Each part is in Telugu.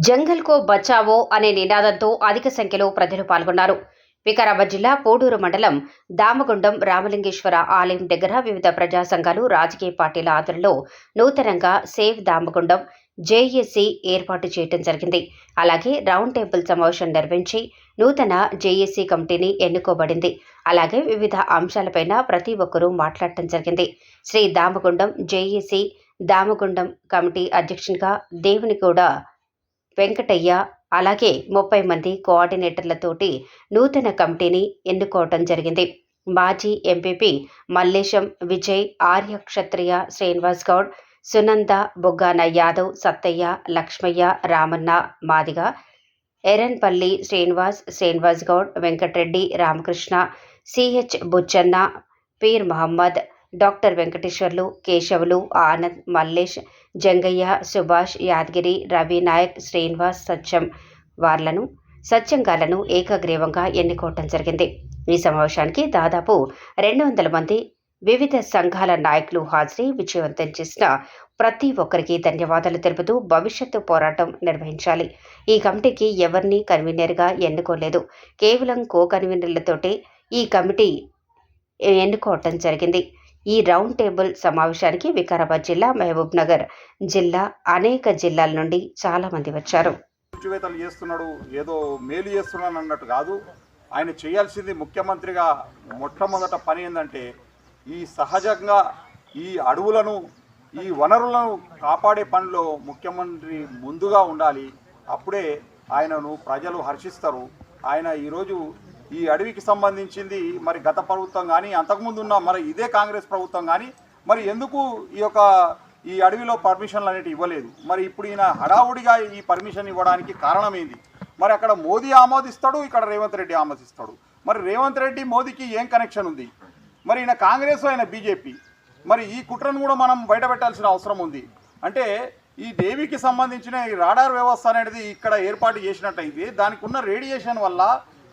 జంగల్ కో బచావో అనే నినాదంతో అధిక సంఖ్యలో ప్రజలు పాల్గొన్నారు. వికారాబాద్ జిల్లా పోడూరు మండలం దామగుండం రామలింగేశ్వర ఆలయం దగ్గర వివిధ ప్రజా సంఘాలు, రాజకీయ పార్టీల ఆధ్వర్యంలో నూతనంగా సేవ్ దామగుండం జేఏసీ ఏర్పాటు చేయడం జరిగింది. అలాగే రౌండ్ టేబుల్ సమావేశం నిర్వహించి నూతన జేఏసీ కమిటీని ఎన్నుకోబడింది. అలాగే వివిధ అంశాలపైన ప్రతి ఒక్కరూ మాట్లాడటం జరిగింది. శ్రీ దామగుండం జేఏసీ దామగుండం కమిటీ అధ్యక్షునిగా దేవునిగూడ వెంకటయ్య, అలాగే 30 మంది కోఆర్డినేటర్లతోటి నూతన కమిటీని ఎన్నుకోవటం జరిగింది. మాజీ MPP Mallesham Vijay, Arya Kshatriya Srinivas Goud, Sunanda, Boggana Yadav, Sattaiah, Lakshmaiah, Ramanna Madiga, Eranpalli Srinivas Goud, Venkatareddy, Ramakrishna, CH Buchanna, Peer Mohammed, doctor Venkateswarlu, Keshavulu, Anand, Mallesh, Jangaiah, Subhash, Yadagiri, Ravi Naik, Srinivas, సత్యంగాలను ఏకగ్రీవంగా ఎన్నుకోవటం జరిగింది. ఈ సమావేశానికి దాదాపు 200 మంది వివిధ సంఘాల నాయకులు హాజరై విజయవంతం చేసిన ప్రతి ఒక్కరికి ధన్యవాదాలు తెలుపుతూ భవిష్యత్తు పోరాటం నిర్వహించాలి. ఈ కమిటీకి ఎవరిని కన్వీనర్గా ఎన్నుకోలేదు. కేవలం కో కన్వీనర్లతోటే ఈ కమిటీ ఎన్నుకోవటం జరిగింది. ఈ రౌండ్ టేబుల్ సమావేశానికి వికారాబాద్ జిల్లా, మహబూబ్ నగర్ జిల్లా, అనేక జిల్లాల నుండి చాలా మంది వచ్చారు. చేస్తున్నాడు, ఏదో మేలు చేస్తున్నాను అన్నట్టు కాదు. ఆయన చేయాల్సింది ముఖ్యమంత్రిగా మొట్టమొదట పని ఏంటంటే ఈ సహజంగా ఈ అడవులను, ఈ వనరులను కాపాడే పనిలో ముఖ్యమంత్రి ముందుగా ఉండాలి. అప్పుడే ఆయనను ప్రజలు హర్షిస్తారు. ఆయన ఈరోజు ఈ అడవికి సంబంధించింది మరి గత ప్రభుత్వం కానీ, అంతకుముందు ఉన్న మరి ఇదే కాంగ్రెస్ ప్రభుత్వం కానీ మరి ఎందుకు ఈ అడవిలో పర్మిషన్లు అనేవి ఇవ్వలేదు? మరి ఇప్పుడు ఈయన హడావుడిగా ఈ పర్మిషన్ ఇవ్వడానికి కారణం ఏంది? మరి అక్కడ మోదీ ఆమోదిస్తాడు, ఇక్కడ రేవంత్ రెడ్డి ఆమోదిస్తాడు. మరి రేవంత్ రెడ్డి మోదీకి ఏం కనెక్షన్ ఉంది? మరి ఈయన కాంగ్రెస్, ఆయన బీజేపీ. మరి ఈ కుట్రను కూడా మనం బయటపెట్టాల్సిన అవసరం ఉంది. అంటే ఈ దేవికి సంబంధించిన ఈ రాడార్ వ్యవస్థ అనేది ఇక్కడ ఏర్పాటు చేసినట్టయితే దానికి ఉన్న రేడియేషన్ వల్ల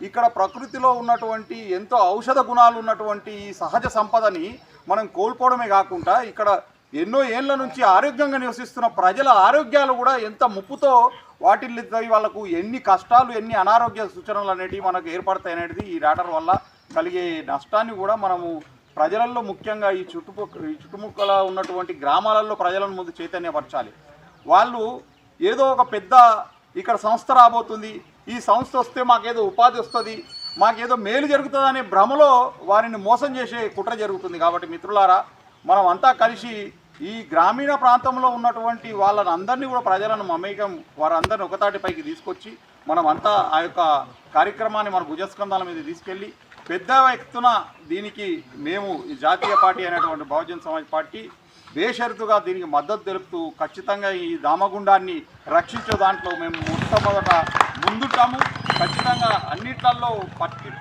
ఇక్కడ ప్రకృతిలో ఉన్నటువంటి ఎంతో ఔషధ గుణాలు ఉన్నటువంటి ఈ సహజ సంపదని మనం కోల్పోవడమే కాకుండా ఇక్కడ ఎన్నో ఏళ్ల నుంచి ఆరోగ్యంగా నివసిస్తున్న ప్రజల ఆరోగ్యాలు కూడా ఎంత ముప్పుతో వాటిల్లుతాయి, వాళ్ళకు ఎన్ని కష్టాలు, ఎన్ని అనారోగ్య సూచనలు అనేటివి మనకు ఏర్పడతాయి అనేది ఈ రాడార్ వల్ల కలిగే నష్టాన్ని కూడా మనము ప్రజలలో, ముఖ్యంగా ఈ చుట్టుముక్కల ఉన్నటువంటి గ్రామాలలో ప్రజలను ముందు చైతన్యపరచాలి. వాళ్ళు ఏదో ఒక పెద్ద ఇక్కడ సంస్థ రాబోతుంది, ఈ సంస్థ వస్తే మాకేదో ఉపాధి వస్తుంది, మాకేదో మేలు జరుగుతుంది అనే భ్రమలో వారిని మోసం చేసే కుట్ర జరుగుతుంది. కాబట్టి మిత్రులారా, మనం అంతా కలిసి ఈ గ్రామీణ ప్రాంతంలో ఉన్నటువంటి వాళ్ళని అందరినీ కూడా, ప్రజలను మమేకం, వారందరినీ ఒకతాటిపైకి తీసుకొచ్చి మనం అంతా ఆ యొక్క కార్యక్రమాన్ని మన భుజస్కంధాల మీద తీసుకెళ్ళి పెద్ద ఎత్తున దీనికి మేము ఈ జాతీయ పార్టీ అయినటువంటి బహుజన్ సమాజ్ పార్టీ బేషరతుగా దీనికి మద్దతు తెలుపుతూ ఖచ్చితంగా ఈ దామగుండాన్ని రక్షించే దాంట్లో మేము మొట్టమొదట ముందుంటాము. ఖచ్చితంగా అన్నిట్లలో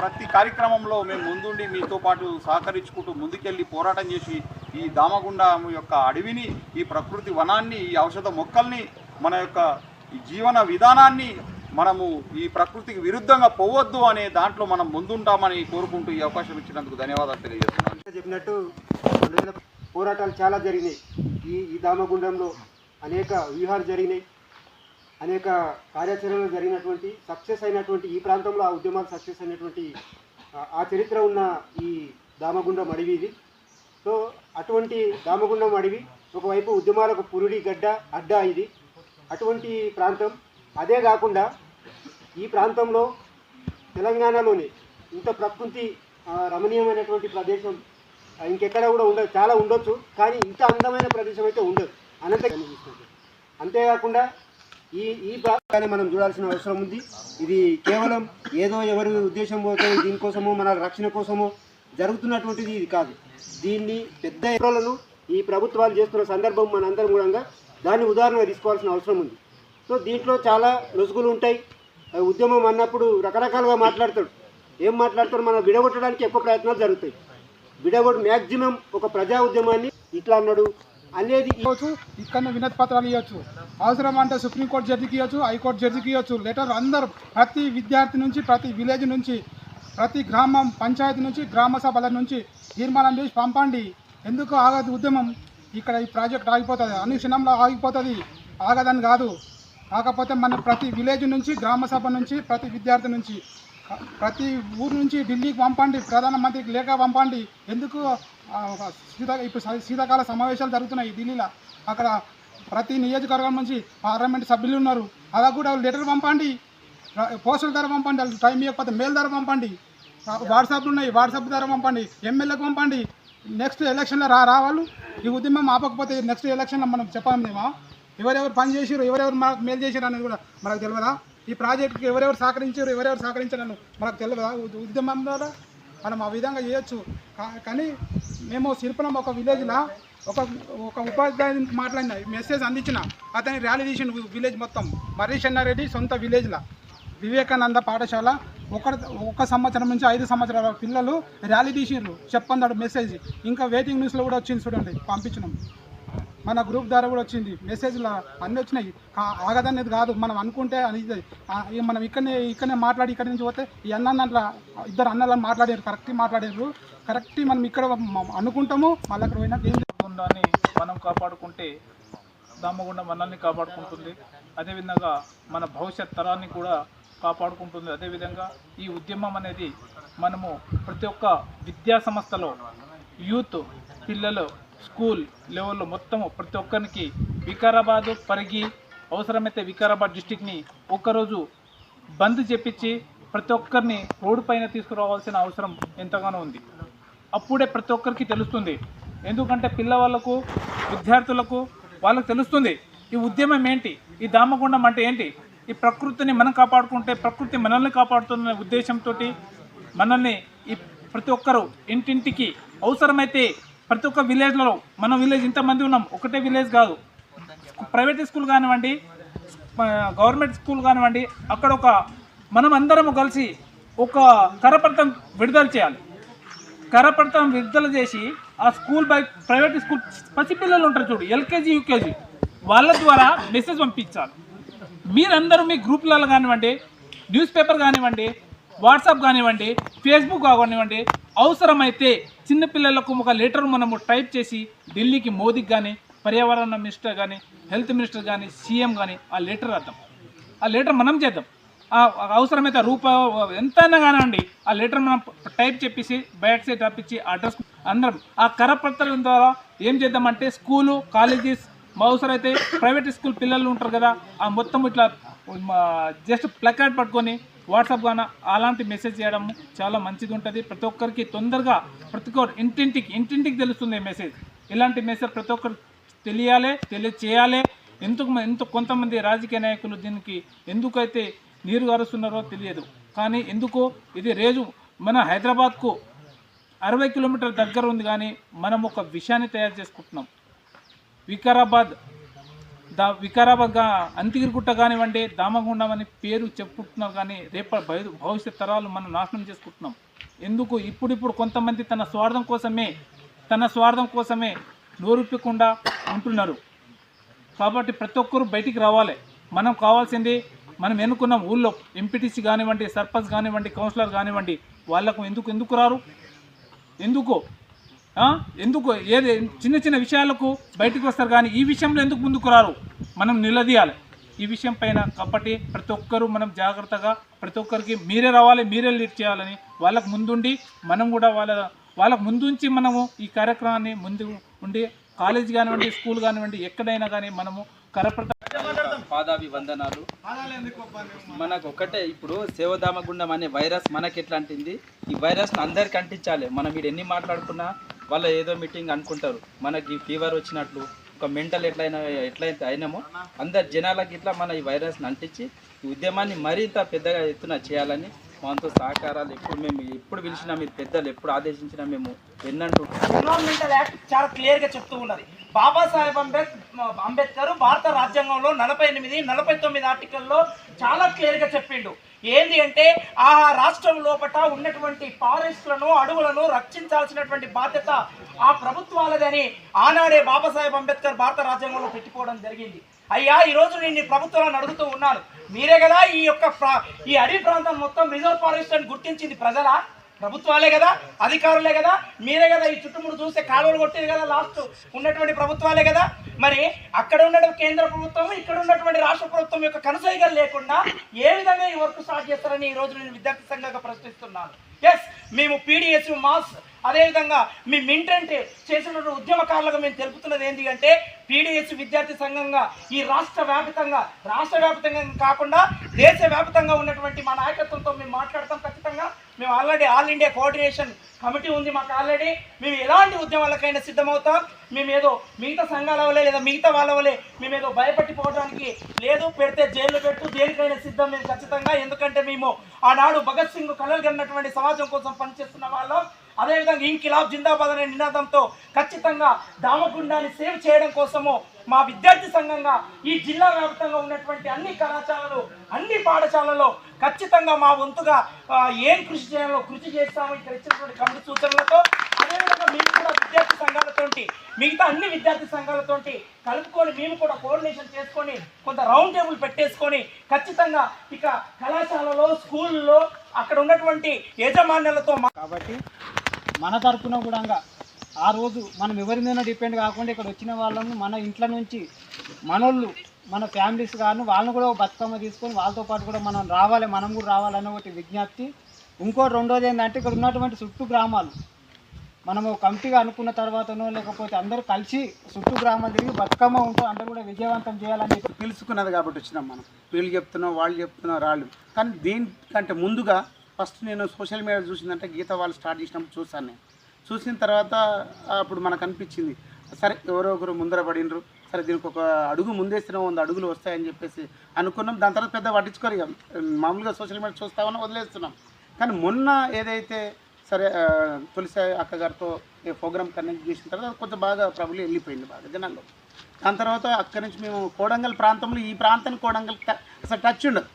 ప్రతి కార్యక్రమంలో మేము ముందుండి మీతో పాటు సహకరించుకుంటూ ముందుకెళ్ళి పోరాటం చేసి ఈ దామగుండం యొక్క అడవిని, ఈ ప్రకృతి వనాన్ని, ఈ ఔషధ మొక్కల్ని, మన యొక్క ఈ జీవన విధానాన్ని మనము ఈ ప్రకృతికి విరుద్ధంగా పోవద్దు అనే దాంట్లో మనం ముందుంటామని కోరుకుంటూ ఈ అవకాశం ఇచ్చినందుకు ధన్యవాదాలు తెలియజేస్తున్నాను. చెప్పినట్టు పోరాటాలు చాలా జరిగినాయి. ఈ దామగుండంలో అనేక వ్యూహాలు జరిగినాయి, అనేక కార్యాచరణలు జరిగినటువంటి సక్సెస్ అయినటువంటి ఈ ప్రాంతంలో ఆ ఉద్యమాలు సక్సెస్ అయినటువంటి ఆ చరిత్ర ఉన్న ఈ దామగుండం అడవి ఇది. సో అటువంటి దామగుండం అడవి ఒకవైపు ఉద్యమాలకు పురుడి గడ్డ అడ్డా ఇది, అటువంటి ప్రాంతం. అదే కాకుండా ఈ ప్రాంతంలో తెలంగాణలోని ఇంత ప్రకృతి రమణీయమైనటువంటి ప్రదేశం ఇంకెక్కడ కూడా ఉండదు. చాలా ఉండొచ్చు, కానీ ఇంత అందమైన ప్రదేశం అయితే ఉండదు. అంతేకాకుండా ఈ ప్రాంతాన్ని మనం చూడాల్సిన అవసరం ఉంది. ఇది కేవలం ఏదో ఎవరి ఉద్దేశం పోతే దీనికోసమో, మన రక్షణ కోసమో జరుగుతున్నటువంటిది ఇది కాదు. దీన్ని పెద్ద ఎత్తులను ఈ ప్రభుత్వాలు చేస్తున్న సందర్భం మనందరం కూడా దాన్ని ఉదాహరణగా తీసుకోవాల్సిన అవసరం ఉంది. సో దీంట్లో చాలా లొసుగులు ఉంటాయి. ఉద్యమం అన్నప్పుడు రకరకాలుగా మాట్లాడతాడు. ఏం మాట్లాడతాడు? మనం విడగొట్టడానికి ఎక్కువ ప్రయత్నాలు జరుగుతాయి. మ్యాక్సిమం ఒక ప్రజా ఉద్యమాన్ని ఇట్లా అన్నాడు అనేది ఇవ్వచ్చు, ఇక్కడ వినతి పత్రాలు ఇవ్వచ్చు, అవసరం అంటే సుప్రీంకోర్టు జడ్జికి ఇవ్వచ్చు, హైకోర్టు జడ్జికి ఇవ్వచ్చు. లెటర్ అందరూ ప్రతి విద్యార్థి నుంచి, ప్రతి విలేజ్ నుంచి, ప్రతి గ్రామం పంచాయతీ నుంచి, గ్రామ సభల నుంచి తీర్మానం చేసి పంపండి. ఎందుకు ఆగదు ఉద్యమం? ఇక్కడ ఈ ప్రాజెక్ట్ ఆగిపోతుంది, అన్ని క్షణంలో ఆగిపోతుంది, ఆగదని కాదు. కాకపోతే మన ప్రతి విలేజ్ నుంచి గ్రామ సభ నుంచి ప్రతి విద్యార్థి నుంచి ప్రతి ఊరు నుంచి ఢిల్లీకి పంపండి, ప్రధానమంత్రికి లేఖ పంపండి. ఎందుకు ఇప్పుడు శీతాకాల సమావేశాలు జరుగుతున్నాయి ఢిల్లీలో. అక్కడ ప్రతి నియోజకవర్గం నుంచి పార్లమెంట్ సభ్యులు ఉన్నారు. అలా కూడా లెటర్ పంపండి, పోస్టల్ ద్వారా పంపండి. వాళ్ళు టైం ఇవ్వకపోతే మెయిల్ ద్వారా పంపండి. వాట్సాప్లు ఉన్నాయి, వాట్సాప్ ద్వారా పంపండి. ఎమ్మెల్యేకి పంపండి. నెక్స్ట్ ఎలక్షన్లో రావాళ్ళు. ఈ ఉద్యమం ఆపకపోతే నెక్స్ట్ ఎలక్షన్లో మనం చెప్పాలేమా? ఎవరెవరు పని చేసారు, ఎవరెవరు మనకు మేలు చేశారు అనేది కూడా మనకు తెలియదా? ఈ ప్రాజెక్టుకి ఎవరెవరు సహకరించారు, ఎవరెవరు సహకరించారని మనకు తెలియదా? ఉద్యమం ద్వారా మనం ఆ విధంగా చేయొచ్చు. కానీ మేము శిల్పనం ఒక విలేజ్లో ఒక ఉపాధ్యాయుని మాట్లాడిన మెసేజ్ అందించిన అతని ర్యాలీ తీసిన విలేజ్ మొత్తం. మర్రి చెన్నారెడ్డి సొంత విలేజ్లో వివేకానంద పాఠశాల ఒక సంవత్సరం నుంచి 5 సంవత్సరాల పిల్లలు ర్యాలీ తీసిర్రు చెప్పందాడు మెసేజ్. ఇంకా వెయిటింగ్ న్యూస్లో కూడా వచ్చింది చూడండి, పంపించినాం. మన గ్రూప్ ద్వారా కూడా వచ్చింది, మెసేజ్లో అన్నీ వచ్చినాయి. ఆగదనేది కాదు, మనం అనుకుంటే అది మనం ఇక్కడనే మాట్లాడి ఇక్కడి నుంచి పోతే ఈ అన్న ఇద్దరు అన్నలను మాట్లాడారు, కరెక్ట్ మనం ఇక్కడ అనుకుంటాము. మళ్ళీ అక్కడ పోయినా దాన్ని మనం కాపాడుకుంటే దామగుండం మనల్ని కాపాడుకుంటుంది. అదేవిధంగా మన భవిష్యత్ తరాన్ని కూడా కాపాడుకుంటుంది. అదేవిధంగా ఈ ఉద్యమం అనేది మనము ప్రతి ఒక్క విద్యా సంస్థలో యూత్ పిల్లలు స్కూల్ లెవెల్లో మొత్తము ప్రతి ఒక్కరికి వికారాబాద్ పరిగి అవసరమైతే వికారాబాద్ డిస్టిక్ని ఒక్కరోజు బంద్ చేపించి ప్రతి ఒక్కరిని రోడ్డు పైన తీసుకురావాల్సిన అవసరం ఎంతగానో ఉంది. అప్పుడే ప్రతి ఒక్కరికి తెలుస్తుంది. ఎందుకంటే పిల్లవాళ్ళకు విద్యార్థులకు వాళ్ళకు తెలుస్తుంది ఈ ఉద్యమం ఏంటి, ఈ దామగుండం అంటే ఏంటి. ఈ ప్రకృతిని మనం కాపాడుకుంటే ప్రకృతి మనల్ని కాపాడుతున్న ఉద్దేశంతో మనల్ని ఈ ప్రతి ఒక్కరు ఇంటింటికి అవసరమైతే ప్రతి ఒక్క విలేజ్లలో, మన విలేజ్ ఇంతమంది ఉన్నాం, ఒకటే విలేజ్ కాదు, ప్రైవేట్ స్కూల్ కానివ్వండి, గవర్నమెంట్ స్కూల్ కానివ్వండి, అక్కడ మనం అందరము కలిసి ఒక కరపత్రం విడుదల చేయాలి. కరపత్రం విడుదల చేసి ఆ స్కూల్ ప్రైవేట్ స్కూల్ పసిపిల్లలు ఉంటారు చూడు, ఎల్కేజీ యూకేజీ, వాళ్ళ ద్వారా మెసేజ్ పంపించాలి. మీరందరూ మీ గ్రూప్లలో కానివ్వండి, న్యూస్ పేపర్ కానివ్వండి, వాట్సాప్ కానివ్వండి, ఫేస్బుక్ కానివ్వండి, అవసరమైతే చిన్నపిల్లలకు ఒక లెటర్ మనము టైప్ చేసి ఢిల్లీకి మోదీకి కానీ, పర్యావరణ మినిస్టర్ కానీ, హెల్త్ మినిస్టర్ కానీ, సీఎం కానీ ఆ లెటర్ రాద్దాం. ఆ లెటర్ మనం చేద్దాం. అవసరమైతే ఎంతైనా కానివ్వండి ఆ లెటర్ మనం టైప్ చెప్పేసి బ్యాక్ సైడ్ రప్పించి అడ్రస్ అందరం ఆ కరపత్రం ద్వారా ఏం చేద్దామంటే స్కూలు కాలేజెస్ అవసరమైతే ప్రైవేట్ స్కూల్ పిల్లలు ఉంటారు కదా, ఆ మొత్తం ఇట్లా జస్ట్ ప్లకార్డ్ పట్టుకొని వాట్సాప్ కానీ అలాంటి మెసేజ్ చేయడం చాలా మంచిది ఉంటుంది. ప్రతి ఒక్కరికి తొందరగా ప్రతి ఒక్కరు ఇంటింటికి తెలుస్తుంది మెసేజ్. ఇలాంటి మెసేజ్ ప్రతి ఒక్కరు తెలియచేయాలి. ఎందుకు కొంతమంది రాజకీయ నాయకులు దీనికి ఎందుకైతే నీరు గారుస్తున్నారో తెలియదు. కానీ ఎందుకు ఇది రేజు మన హైదరాబాద్కు 60 కిలోమీటర్ల దగ్గర ఉంది, కానీ మనం ఒక విషయాన్ని తయారు చేసుకుంటున్నాం. వికారాబాద్ అంతిగిరిగుట్ట కానివ్వండి, దామగుండం అని పేరు చెప్పుకుంటున్నారు, కానీ భవిష్యత్ తరాలు మనం నాశనం చేసుకుంటున్నాం. ఎందుకు ఇప్పుడు కొంతమంది తన స్వార్థం కోసమే నోరుప్పకుండా ఉంటున్నారు. కాబట్టి ప్రతి ఒక్కరు బయటికి రావాలి. మనం కావాల్సింది మనం ఎన్నుకున్నాం ఊళ్ళో ఎంపీటీసీ కానివ్వండి, సర్పంచ్ కానివ్వండి, కౌన్సిలర్ కానివ్వండి, వాళ్ళకు ఎందుకు రారు? ఎందుకు ఏది చిన్న విషయాలకు బయటకు వస్తారు, కానీ ఈ విషయంలో ఎందుకు ముందుకు రారు? మనం నిలదీయాలి ఈ విషయం పైన. కాబట్టి ప్రతి ఒక్కరూ మనం జాగ్రత్తగా ప్రతి ఒక్కరికి మీరే రావాలి, మీరే లీడ్ చేయాలని వాళ్ళకు ముందుండి మనం కూడా వాళ్ళకు ముందుంచి మనము ఈ కార్యక్రమాన్ని ముందు ఉండి కాలేజ్ కానివ్వండి, స్కూల్ కానివ్వండి, ఎక్కడైనా కానీ మనము పాదాభివందనాలు. మనకు ఒకటే, ఇప్పుడు సేవదామగుండం అనే వైరస్ మనకి ఎట్లాంటింది, ఈ వైరస్ను అందరికి అంటించాలి. మనం మీరు ఎన్ని మాట్లాడుకున్నా వాళ్ళ ఏదో మీటింగ్ అనుకుంటారు, మనకి ఫీవర్ వచ్చినట్లు ఒక మెంటల్ ఎట్లయితే అయినామో అందరు జనాలకి ఇట్లా మన ఈ వైరస్ని అంటించి ఈ ఉద్యమాన్ని మరింత పెద్దగా ఎత్తున చేయాలని మనతో సహకారాలు ఎప్పుడు పిలిచినా, మీరు పెద్దలు ఎప్పుడు ఆదేశించినా మేము ఎన్నంటూ. ఎన్విరాన్మెంటల్ యాక్ట్ చాలా క్లియర్గా చెప్తూ ఉన్నది. బాబాసాహెబ్ అంబేద్కర్ భారత రాజ్యాంగంలో 48, 49 ఆర్టికల్లో చాలా క్లియర్గా చెప్పిండు. ఏంది అంటే ఆ రాష్ట్రం లోపల ఉన్నటువంటి ఫారెస్ట్లను, అడవులను రక్షించాల్సినటువంటి బాధ్యత ఆ ప్రభుత్వాలదని ఆనాడే బాబాసాహెబ్ అంబేద్కర్ భారత రాజ్యాంగంలో పెట్టుకోవడం జరిగింది. అయ్యా, ఈరోజు నేను ఈ ప్రభుత్వాలను అడుగుతూ ఉన్నాను, మీరే కదా ఈ అడవి ప్రాంతం మొత్తం రిజర్వ్ ఫారెస్ట్ అని గుర్తించింది ప్రజలా? ప్రభుత్వాలే కదా, అధికారులే కదా, మీరే కదా ఈ చుట్టుముడు చూస్తే కాలువలు కొట్టేది కదా, లాస్ట్ ఉన్నటువంటి ప్రభుత్వాలే కదా. మరి అక్కడ ఉన్న కేంద్ర ప్రభుత్వం, ఇక్కడ ఉన్నటువంటి రాష్ట్ర ప్రభుత్వం యొక్క కనసైగలు లేకుండా ఏ విధంగా ఈ వర్క్ స్టార్ట్ చేస్తారని ఈ రోజు నేను విద్యార్థి సంఘంగా ప్రశ్నిస్తున్నాను. ఎస్, మేము పీడిఎస్ మాస్ అదేవిధంగా మీ మింటెంట్ చేసిన ఉద్యమకారులుగా మేము తెలుపుతున్నది ఏంటి అంటే, పీడిఎస్ విద్యార్థి సంఘంగా ఈ రాష్ట్ర వ్యాప్తంగా కాకుండా దేశవ్యాప్తంగా ఉన్నటువంటి మా నాయకత్వంతో మేము మాట్లాడతాం. ఖచ్చితంగా మేము already all India coordination committee ఉంది మాకు ఆల్రెడీ. మేము ఎలాంటి ఉద్యమాలకైనా సిద్ధమవుతాం. మేమేదో మిగతా సంఘాల వల్లే లేదా మిగతా వాళ్ళ వల్లే మేమేదో భయపట్టిపోవడానికి లేదు. పెడితే జైల్లో పెట్టు, దేనికైనా సిద్ధం మేము ఖచ్చితంగా. ఎందుకంటే మేము ఆనాడు భగత్ సింగ్ కలలు కన్నటువంటి సమాజం కోసం పనిచేస్తున్న వాళ్ళం. అదేవిధంగా ఇంకిలాబ్ జిందాబాద్ అనే నినాదంతో ఖచ్చితంగా దామగుండాన్ని సేవ్ చేయడం కోసము మా విద్యార్థి సంఘంగా ఈ జిల్లా వ్యాప్తంగా ఉన్నటువంటి అన్ని కళాశాలలు, అన్ని పాఠశాలలో ఖచ్చితంగా మా వంతుగా ఏం కృషి చేయాలో కృషి చేస్తాము ఇక్కడ ఇచ్చినటువంటి కమిటీ సూచనలతో. అదేవిధంగా మేము కూడా విద్యార్థి సంఘాలతోటి, మిగతా అన్ని విద్యార్థి సంఘాలతోటి కలుపుకొని మేము కూడా కోఆర్డినేషన్ చేసుకొని కొంత రౌండ్ టేబుల్ పెట్టేసుకొని ఖచ్చితంగా ఇక కళాశాలలో, స్కూళ్ళలో అక్కడ ఉన్నటువంటి యాజమాన్యాలతో కాబట్టి మన తరఫున కూడా ఆ రోజు మనం ఎవరి మీద డిపెండ్ కాకుండా ఇక్కడ వచ్చిన వాళ్ళను మన ఇంట్లో నుంచి మనోళ్ళు, మన ఫ్యామిలీస్ కానీ వాళ్ళని కూడా బతుకమ్మ తీసుకొని వాళ్ళతో పాటు కూడా మనం రావాలి, మనం కూడా రావాలనే ఒకటి విజ్ఞప్తి. ఇంకోటి రెండోది ఏంటంటే, ఇక్కడ ఉన్నటువంటి చుట్టూ గ్రామాలు మనము కమిటీగా అనుకున్న తర్వాతనో లేకపోతే అందరూ కలిసి చుట్టూ గ్రామాలు తిరిగి బతుకమ్మ ఉంటూ అందరూ కూడా విజయవంతం చేయాలని చెప్పి పిలుచుకున్నది కాబట్టి వచ్చినాం మనం. వీళ్ళు చెప్తున్నాం, వాళ్ళు చెప్తున్నారు, వాళ్ళు. కానీ దీనికంటే ముందుగా ఫస్ట్ నేను సోషల్ మీడియా చూసిందంటే గీత వాళ్ళు స్టార్ట్ చేసినప్పుడు చూసాను. నేను చూసిన తర్వాత అప్పుడు మనకు అనిపించింది, సరే ఎవరో ఒకరు ముందర పడినరు, సరే దీనికి ఒక అడుగు ముందేసిన 100 అడుగులు వస్తాయని చెప్పేసి అనుకున్నాం. దాని తర్వాత పెద్ద పట్టించుకోరు, ఇక మామూలుగా సోషల్ మీడియా చూస్తామని వదిలేస్తున్నాం. కానీ మొన్న ఏదైతే సరే తులసి అక్కగారితో ప్రోగ్రామ్ కనెక్ట్ చేసిన తర్వాత కొంచెం బాగా ప్రభులు వెళ్ళిపోయింది బాగా జనాల్లో. దాని తర్వాత అక్కడి నుంచి మేము కోడంగల్ ప్రాంతంలో, ఈ ప్రాంతానికి కోడంగల్ అసలు టచ్ ఉండదు.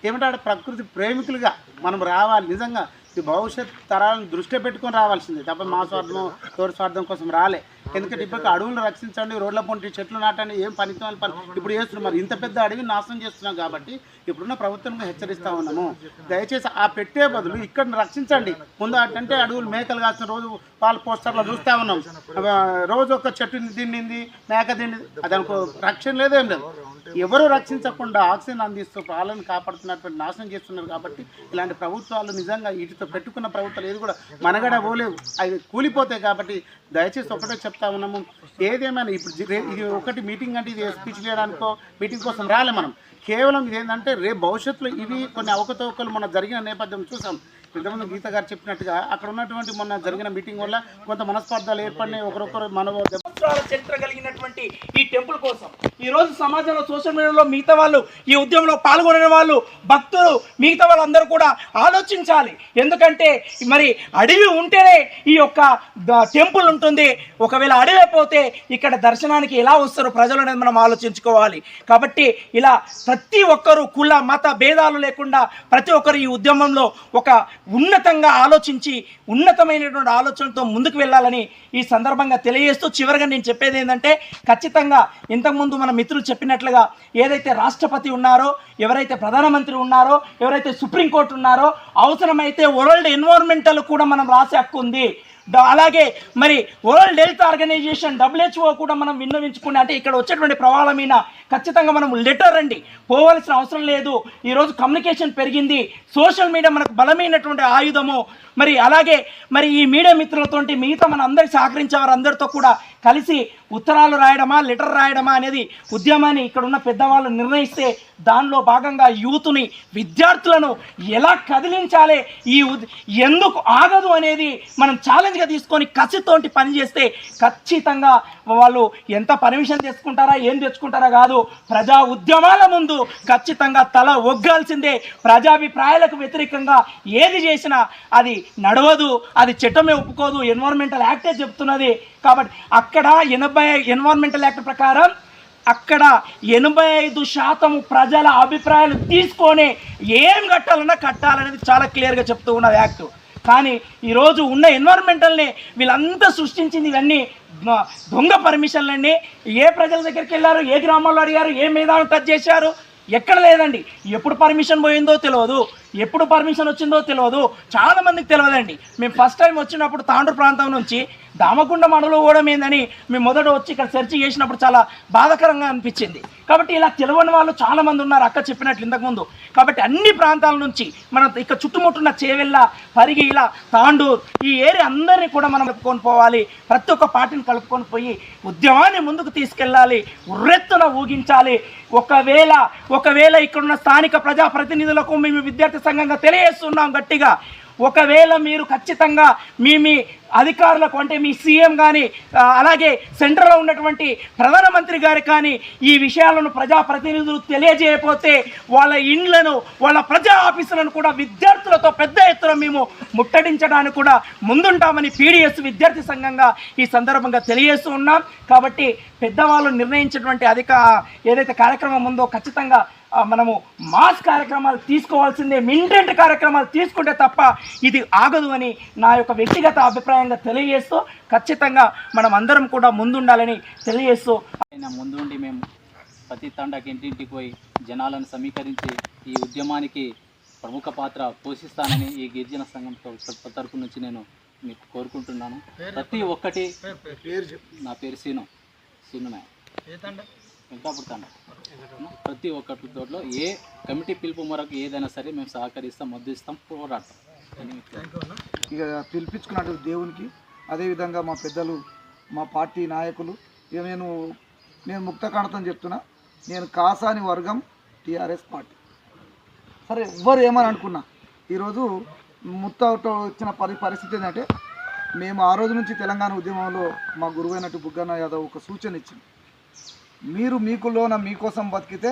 ఏమంటే ప్రకృతి ప్రేమికులుగా మనం రావాలి. నిజంగా ఈ భవిష్యత్ తరాలను దృష్టిలో పెట్టుకొని రావాల్సిందే తప్ప మా స్వార్థం, తోటి స్వార్థం కోసం రాలే. ఎందుకంటే ఇప్పటికీ అడవులను రక్షించండి, రోడ్ల పొంటి చెట్లు నాటండి, ఏం పని ఇప్పుడు చేస్తున్నాం. మరి ఇంత పెద్ద అడవిని నాశనం చేస్తున్నాం కాబట్టి ఇప్పుడున్న ప్రభుత్వం హెచ్చరిస్తూ ఉన్నాము. దయచేసి ఆ పెట్టే బదులు ఇక్కడ రక్షించండి. ముందు అంటే అడవులు మేకలు కాసిన రోజు వాళ్ళ పోస్టర్లో చూస్తూ ఉన్నాం. రోజు ఒక చెట్టుని తిండింది, మేక తిండి, దానికి రక్షణ లేదేం లేదు. ఎవరు రక్షించకుండా ఆక్సిజన్ అందిస్తూ పాలను కాపాడుతున్నటువంటి నాశనం చేస్తున్నారు. కాబట్టి ఇలాంటి ప్రభుత్వాలు నిజంగా వీటితో పెట్టుకున్న ప్రభుత్వాలు ఏది కూడా మనగడ పోలేవు, అవి కూలిపోతాయి. కాబట్టి దయచేసి ఒకటే చెప్తా ఉన్నాము, ఏదేమైనా ఇప్పుడు ఇది ఒకటి మీటింగ్ అంటే ఇది స్పీచ్ చేయడానికో మీటింగ్ కోసం రాలే మనం. కేవలం ఇదేంటంటే రేపు భవిష్యత్తులో ఇవి కొన్ని అవకతవకలు మొన్న జరిగిన నేపథ్యం చూసాం. ఇంతకుముందు గీత గారు చెప్పినట్టుగా అక్కడ ఉన్నటువంటి మొన్న జరిగిన మీటింగ్ వల్ల కొంత మనస్పర్ధాలు ఏర్పడినాయి. ఒకరొకరు సంవత్సరాల చరిత్ర కలిగినటువంటి ఈ టెంపుల్ కోసం ఈ రోజు సమాజంలో సోషల్ మీడియాలో మిగతా వాళ్ళు, ఈ ఉద్యమంలో పాల్గొనే వాళ్ళు, భక్తులు, మిగతా వాళ్ళందరూ కూడా ఆలోచించాలి. ఎందుకంటే మరి అడవి ఉంటేనే ఈ యొక్క టెంపుల్ ఉంటుంది. ఒకవేళ అడవి పోతే ఇక్కడ దర్శనానికి ఎలా వస్తారు ప్రజలు అనేది మనం ఆలోచించుకోవాలి. కాబట్టి ఇలా ప్రతి ఒక్కరూ కుల మత భేదాలు లేకుండా ప్రతి ఒక్కరు ఈ ఉద్యమంలో ఒక ఉన్నతంగా ఆలోచించి ఉన్నతమైనటువంటి ఆలోచనతో ముందుకు వెళ్ళాలని ఈ సందర్భంగా తెలియజేస్తూ చివరిగా నేను చెప్పేది ఏంటంటే, ఖచ్చితంగా ఇంతకుముందు మన మిత్రులు చెప్పినట్లుగా ఏదైతే రాష్ట్రపతి ఉన్నారో, ఎవరైతే ప్రధానమంత్రి ఉన్నారో, ఎవరైతే సుప్రీంకోర్టు ఉన్నారో, అవసరమైతే వరల్డ్ ఎన్విరాన్మెంటల్ కూడా మనం రాసే హక్కు ఉంది. అలాగే మరి వరల్డ్ హెల్త్ ఆర్గనైజేషన్ WHO కూడా మనం విన్నవించుకుని, అంటే ఇక్కడ వచ్చేటువంటి ప్రవాహాల మీద ఖచ్చితంగా మనం లెటర్ అండి పోవాల్సిన అవసరం లేదు. ఈరోజు కమ్యూనికేషన్ పెరిగింది, సోషల్ మీడియా మనకు బలమైనటువంటి ఆయుధము. మరి అలాగే మరి ఈ మీడియా మిత్రులతో మిగతా మన అందరికి సహకరించే వారందరితో కూడా కలిసి ఉత్తరాలు రాయడమా, లెటర్ రాయడమా అనేది ఉద్యమాన్ని ఇక్కడ ఉన్న పెద్దవాళ్ళు నిర్ణయిస్తే దానిలో భాగంగా యూత్ని, విద్యార్థులను ఎలా కదిలించాలి, ఎందుకు ఆగదు అనేది మనం ఛాలెంజ్గా తీసుకొని కసితోటి పనిచేస్తే ఖచ్చితంగా వాళ్ళు ఎంత పర్మిషన్ తెచ్చుకుంటారా, ఏం తెచ్చుకుంటారా కాదు, ప్రజా ఉద్యమాల ముందు ఖచ్చితంగా తల ఒగ్గాల్సిందే. ప్రజాభిప్రాయాలకు వ్యతిరేకంగా ఏది చేసినా అది నడవదు, అది చట్టమే ఒప్పుకోదు, ఎన్విరాన్మెంటల్ యాక్టే చెప్తున్నది. కాబట్టి అక్కడ ఎన్విరాన్మెంటల్ యాక్ట్ ప్రకారం అక్కడ 85% ప్రజల అభిప్రాయాలు తీసుకొని ఏం కట్టాలనేది చాలా క్లియర్గా చెప్తూ ఉన్నది యాక్ట్. కానీ ఈరోజు ఉన్న ఎన్విరాన్మెంటల్ని వీళ్ళంతా సృష్టించింది ఇవన్నీ దొంగ పర్మిషన్లన్నీ. ఏ ప్రజల దగ్గరికి వెళ్ళారు, ఏ గ్రామాల్లో అడిగారు, ఏ మైదానం టచ్ చేశారు, ఎక్కడ లేదండి. ఎప్పుడు పర్మిషన్ పోయిందో తెలియదు, ఎప్పుడు పర్మిషన్ వచ్చిందో తెలియదు, చాలా మందికి తెలియదండి. మేము ఫస్ట్ టైం వచ్చినప్పుడు తాండూరు ప్రాంతం నుంచి దామగుండం అడవులు పోవడం ఏందని మేము మొదట వచ్చి ఇక్కడ సెర్చ్ చేసినప్పుడు చాలా బాధాకరంగా అనిపించింది. కాబట్టి ఇలా తెలియని వాళ్ళు చాలామంది ఉన్నారు అక్క చెప్పినట్లు ఇంతకుముందు. కాబట్టి అన్ని ప్రాంతాల నుంచి మన ఇక్కడ చుట్టుముట్టున్న చేవెళ్ళ, పరిగి, ఇలా తాండూరు ఈ ఏరియా అందరినీ కూడా మనం కలుపుకొని పోవాలి. ప్రతి ఒక్క పార్టీని కలుపుకొని పోయి ఉద్యమాన్ని ముందుకు తీసుకెళ్ళాలి, ఉర్రెత్తున ఊగించాలి. ఒకవేళ ఇక్కడున్న స్థానిక ప్రజాప్రతినిధులకు మేము విద్యార్థి సంఘంగా తెలియజేస్తున్నాం గట్టిగా, ఒకవేళ మీరు ఖచ్చితంగా మీ అధికారులకు అంటే మీ సీఎం కానీ అలాగే సెంట్రల్లో ఉన్నటువంటి ప్రధానమంత్రి గారు కానీ ఈ విషయాలను ప్రజాప్రతినిధులు తెలియజేయకపోతే వాళ్ళ ఇండ్లను, వాళ్ళ ప్రజా ఆఫీసులను కూడా విద్యార్థులతో పెద్ద ఎత్తున మేము ముట్టడించడానికి కూడా ముందుంటామని పీడిఎస్ విద్యార్థి సంఘంగా ఈ సందర్భంగా తెలియజేస్తూ ఉన్నాం. కాబట్టి పెద్దవాళ్ళు నిర్ణయించినటువంటి ఏదైతే కార్యక్రమం ఉందో ఖచ్చితంగా మనము మాస్ కార్యక్రమాలు తీసుకోవాల్సిందే, మింటెంట్ కార్యక్రమాలు తీసుకుంటే తప్ప ఇది ఆగదు అని నా యొక్క వ్యక్తిగత అభిప్రాయంగా తెలియజేస్తూ ఖచ్చితంగా మనం అందరం కూడా ముందుండాలని తెలియజేస్తూ ముందుండి మేము ప్రతి తండకి ఇంటింటికి పోయి జనాలను సమీకరించి ఈ ఉద్యమానికి ప్రముఖ పాత్ర పోషిస్తానని ఈ గిరిజన సంఘం తరపు నుంచి నేను మీకు కోరుకుంటున్నాను. ప్రతి ఒక్కటి నా పేరు సీను వెంకాపూర్ తండ. ప్రతి ఒక్కటి తోటలో ఏ కమిటీ పిలుపు మేరకు ఏదైనా సరే మేము సహకరిస్తాం, మద్దతిస్తాం, పోరాడతాం. ఇక పిలిపించుకున్నట్టు దేవునికి, అదేవిధంగా మా పెద్దలు, మా పార్టీ నాయకులు, ఇక నేను ముక్తకాండతో చెప్తున్నా, నేను కాసాని వర్గం టీఆర్ఎస్ పార్టీ. సరే ఎవ్వరు ఏమని అనుకున్నా, ఈరోజు వచ్చిన పరిస్థితి ఏంటంటే, మేము ఆ రోజు నుంచి తెలంగాణ ఉద్యమంలో మా గురువైనట్టు బుగ్గన్న యాదవ్ ఒక సూచన ఇచ్చింది. మీరు మీకోసం బతికితే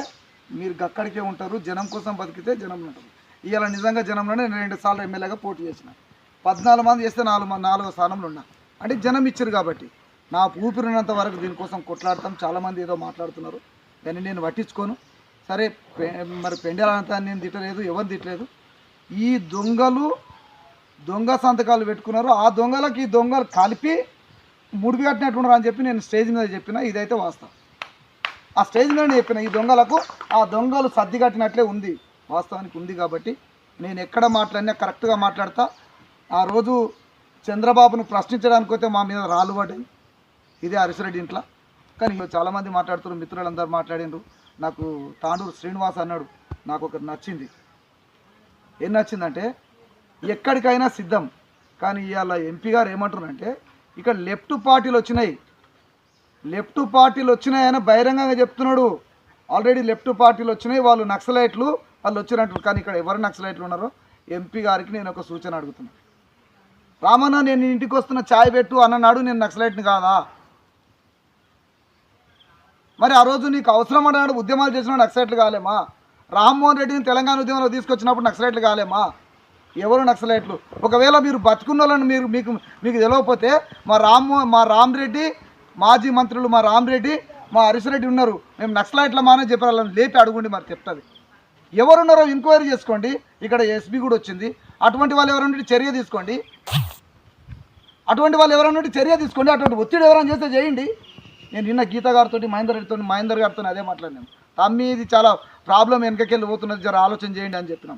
మీరు గక్కడికే ఉంటారు, జనం కోసం బతికితే జనంలో ఉంటారు. ఇవాళ నిజంగా జనంలోనే నేను 2 సార్లు ఎమ్మెల్యేగా పోటీ చేసిన, 14 మంది చేస్తే 4వ స్థానంలో ఉన్నా. అంటే జనం ఇచ్చారు కాబట్టి నా ఊపిరినంత వరకు దీనికోసం కొట్లాడతాం. చాలామంది ఏదో మాట్లాడుతున్నారు, దాన్ని నేను పట్టించుకోను. సరే మరి పెండాలంతా నేను తిట్టలేదు, ఎవరు తిట్టలేదు. ఈ దొంగ సంతకాలు పెట్టుకున్నారు, ఆ దొంగలకి ఈ దొంగలు కలిపి ముడిపి కట్టినట్టున్నారు అని చెప్పి నేను స్టేజ్ మీద చెప్పిన. ఇదైతే వాస్తవం. ఆ స్టేజ్ మీద చెప్పిన ఈ దొంగలకు ఆ దొంగలు సర్ది కట్టినట్లే ఉంది, వాస్తవానికి ఉంది. కాబట్టి నేను ఎక్కడ మాట్లాడినా కరెక్ట్గా మాట్లాడతా. ఆ రోజు చంద్రబాబును ప్రశ్నించడానికి వస్తే మా మీద రాళ్ళు పడ్డాయి, ఇదే హరిశ్రెడ్డి ఇంట్లో. కానీ చాలామంది మాట్లాడుతున్నారు, మిత్రులందరూ మాట్లాడినారు. నాకు తాండూరు శ్రీనివాస్ అన్నాడు, నాకు ఒకటి నచ్చింది. ఏం నచ్చిందంటే, ఎక్కడికైనా సిద్ధం, కానీ ఇవాళ ఎంపీ గారు ఏమంటున్నారంటే ఇక్కడ లెఫ్ట్ పార్టీలు వచ్చినాయని బహిరంగంగా చెప్తున్నాడు. ఆల్రెడీ లెఫ్ట్ పార్టీలు వచ్చినాయి, వాళ్ళు నక్సలైట్లు, వాళ్ళు వచ్చినట్టు. కానీ ఇక్కడ ఎవరు నక్సలైట్లు ఉన్నారో ఎంపీ గారికి నేను ఒక సూచన అడుగుతున్నాను. రామన్న, నేను ఇంటికి వస్తున్న ఛాయ్ పెట్టు అన్ననాడు నేను నక్సలైట్ని కాదా? మరి ఆ రోజు నీకు అవసరం అన్నాడు ఉద్యమాలు చేసిన నక్సలైట్లు కాలేమా? రామ్మోహన్ రెడ్డిని తెలంగాణ ఉద్యమంలో తీసుకొచ్చినప్పుడు నక్సలైట్లు కాలేమా? ఎవరు నక్సలైట్లు? ఒకవేళ మీరు బతుకున్న వాళ్ళని మీకు తెలియకపోతే మా రామరెడ్డి, మాజీ మంత్రులు మా రామరెడ్డి, మా హరిశ్రెడ్డి ఉన్నారు, మేము నక్సలైట్లమా అని చెప్పి వాళ్ళని లేపి అడుగుండి, మరి చెప్తుంది. ఎవరున్నారో ఎంక్వైరీ చేసుకోండి. ఇక్కడ ఎస్పీ కూడా వచ్చింది. అటువంటి వాళ్ళు ఎవరైనా చర్య తీసుకోండి. అటువంటి ఒత్తిడి ఎవరైనా చేస్తే చేయండి. నేను నిన్న గీత గారితో మహేందర్ గారితో అదే మాట్లాడినాను. తమ్మి ఇది చాలా ప్రాబ్లం వెనకకెళ్ళి పోతున్నది, జర ఆలోచన చేయండి అని చెప్పినాం.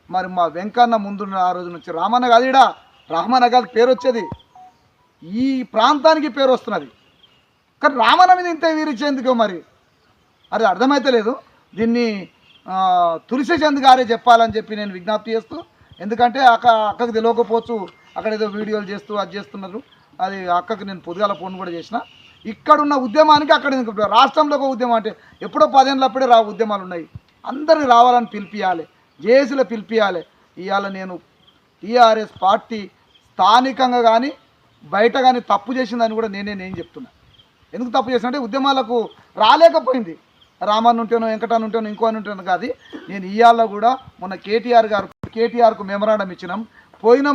మరి మా వెంకన్న ముందున్న ఆ రోజు నుంచి రామన్న కాదుడా, రామన్న కాదు పేరు వచ్చేది, ఈ ప్రాంతానికి పేరు వస్తున్నది. కానీ రామన్న మీద ఇంత వీరిచ్చేందుకో మరి అది అర్థమైతే లేదు. దీన్ని తులసిచంద్ గారే చెప్పాలని చెప్పి నేను విజ్ఞప్తి చేస్తూ, ఎందుకంటే అక్కకు తెలియకపోవచ్చు, అక్కడ ఏదో వీడియోలు చేస్తూ అది చేస్తున్నారు. అది అక్కకు నేను పొద్దుగాల ఫోన్ కూడా చేసిన. ఇక్కడున్న ఉద్యమానికి అక్కడ రాష్ట్రంలో ఒక ఉద్యమం అంటే ఎప్పుడో 10 ఏళ్ళప్పుడే ఉద్యమాలు ఉన్నాయి. అందరిని రావాలని పిలిపియాలి, జేఏసీలో పిలిపియాలి. ఇవాళ నేను టీఆర్ఎస్ పార్టీ స్థానికంగా కానీ బయట కానీ తప్పు చేసిందని కూడా నేను చెప్తున్నా. ఎందుకు తప్పు చేసినంటే ఉద్యమాలకు రాలేకపోయింది. రామన్ ఉంటేనో వెంకటాన్ని ఉంటేనో ఇంకో అని ఉంటాను కాదు. నేను ఇవాళ కూడా మొన్న కేటీఆర్కు మెమరాండం ఇచ్చినాం.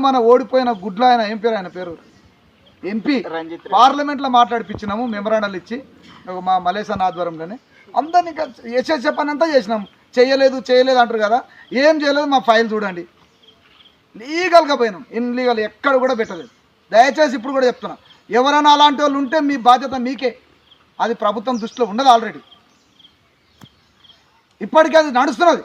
మన ఓడిపోయిన గుడ్ల ఏం పేరు, ఆయన పేరు ఎంపీ, పార్లమెంట్లో మాట్లాడిపించినాము మెమరాండాలు ఇచ్చి, మా మలేసాన్ ఆధ్వర్యంలోనే అందరినీ చెప్పని అంతా చేసినాం. చేయలేదు అంటారు కదా, ఏం చేయలేదు. మా ఫైల్ చూడండి, లీగల్గా పోయినాం, ఇన్లీగల్ ఎక్కడ కూడా పెట్టలేదు. దయచేసి ఇప్పుడు కూడా చెప్తున్నా, ఎవరైనా అలాంటి వాళ్ళు ఉంటే మీ బాధ్యత మీకే. అది ప్రభుత్వం దృష్టిలో ఉండదు, ఆల్రెడీ ఇప్పటికీ అది నడుస్తున్నది.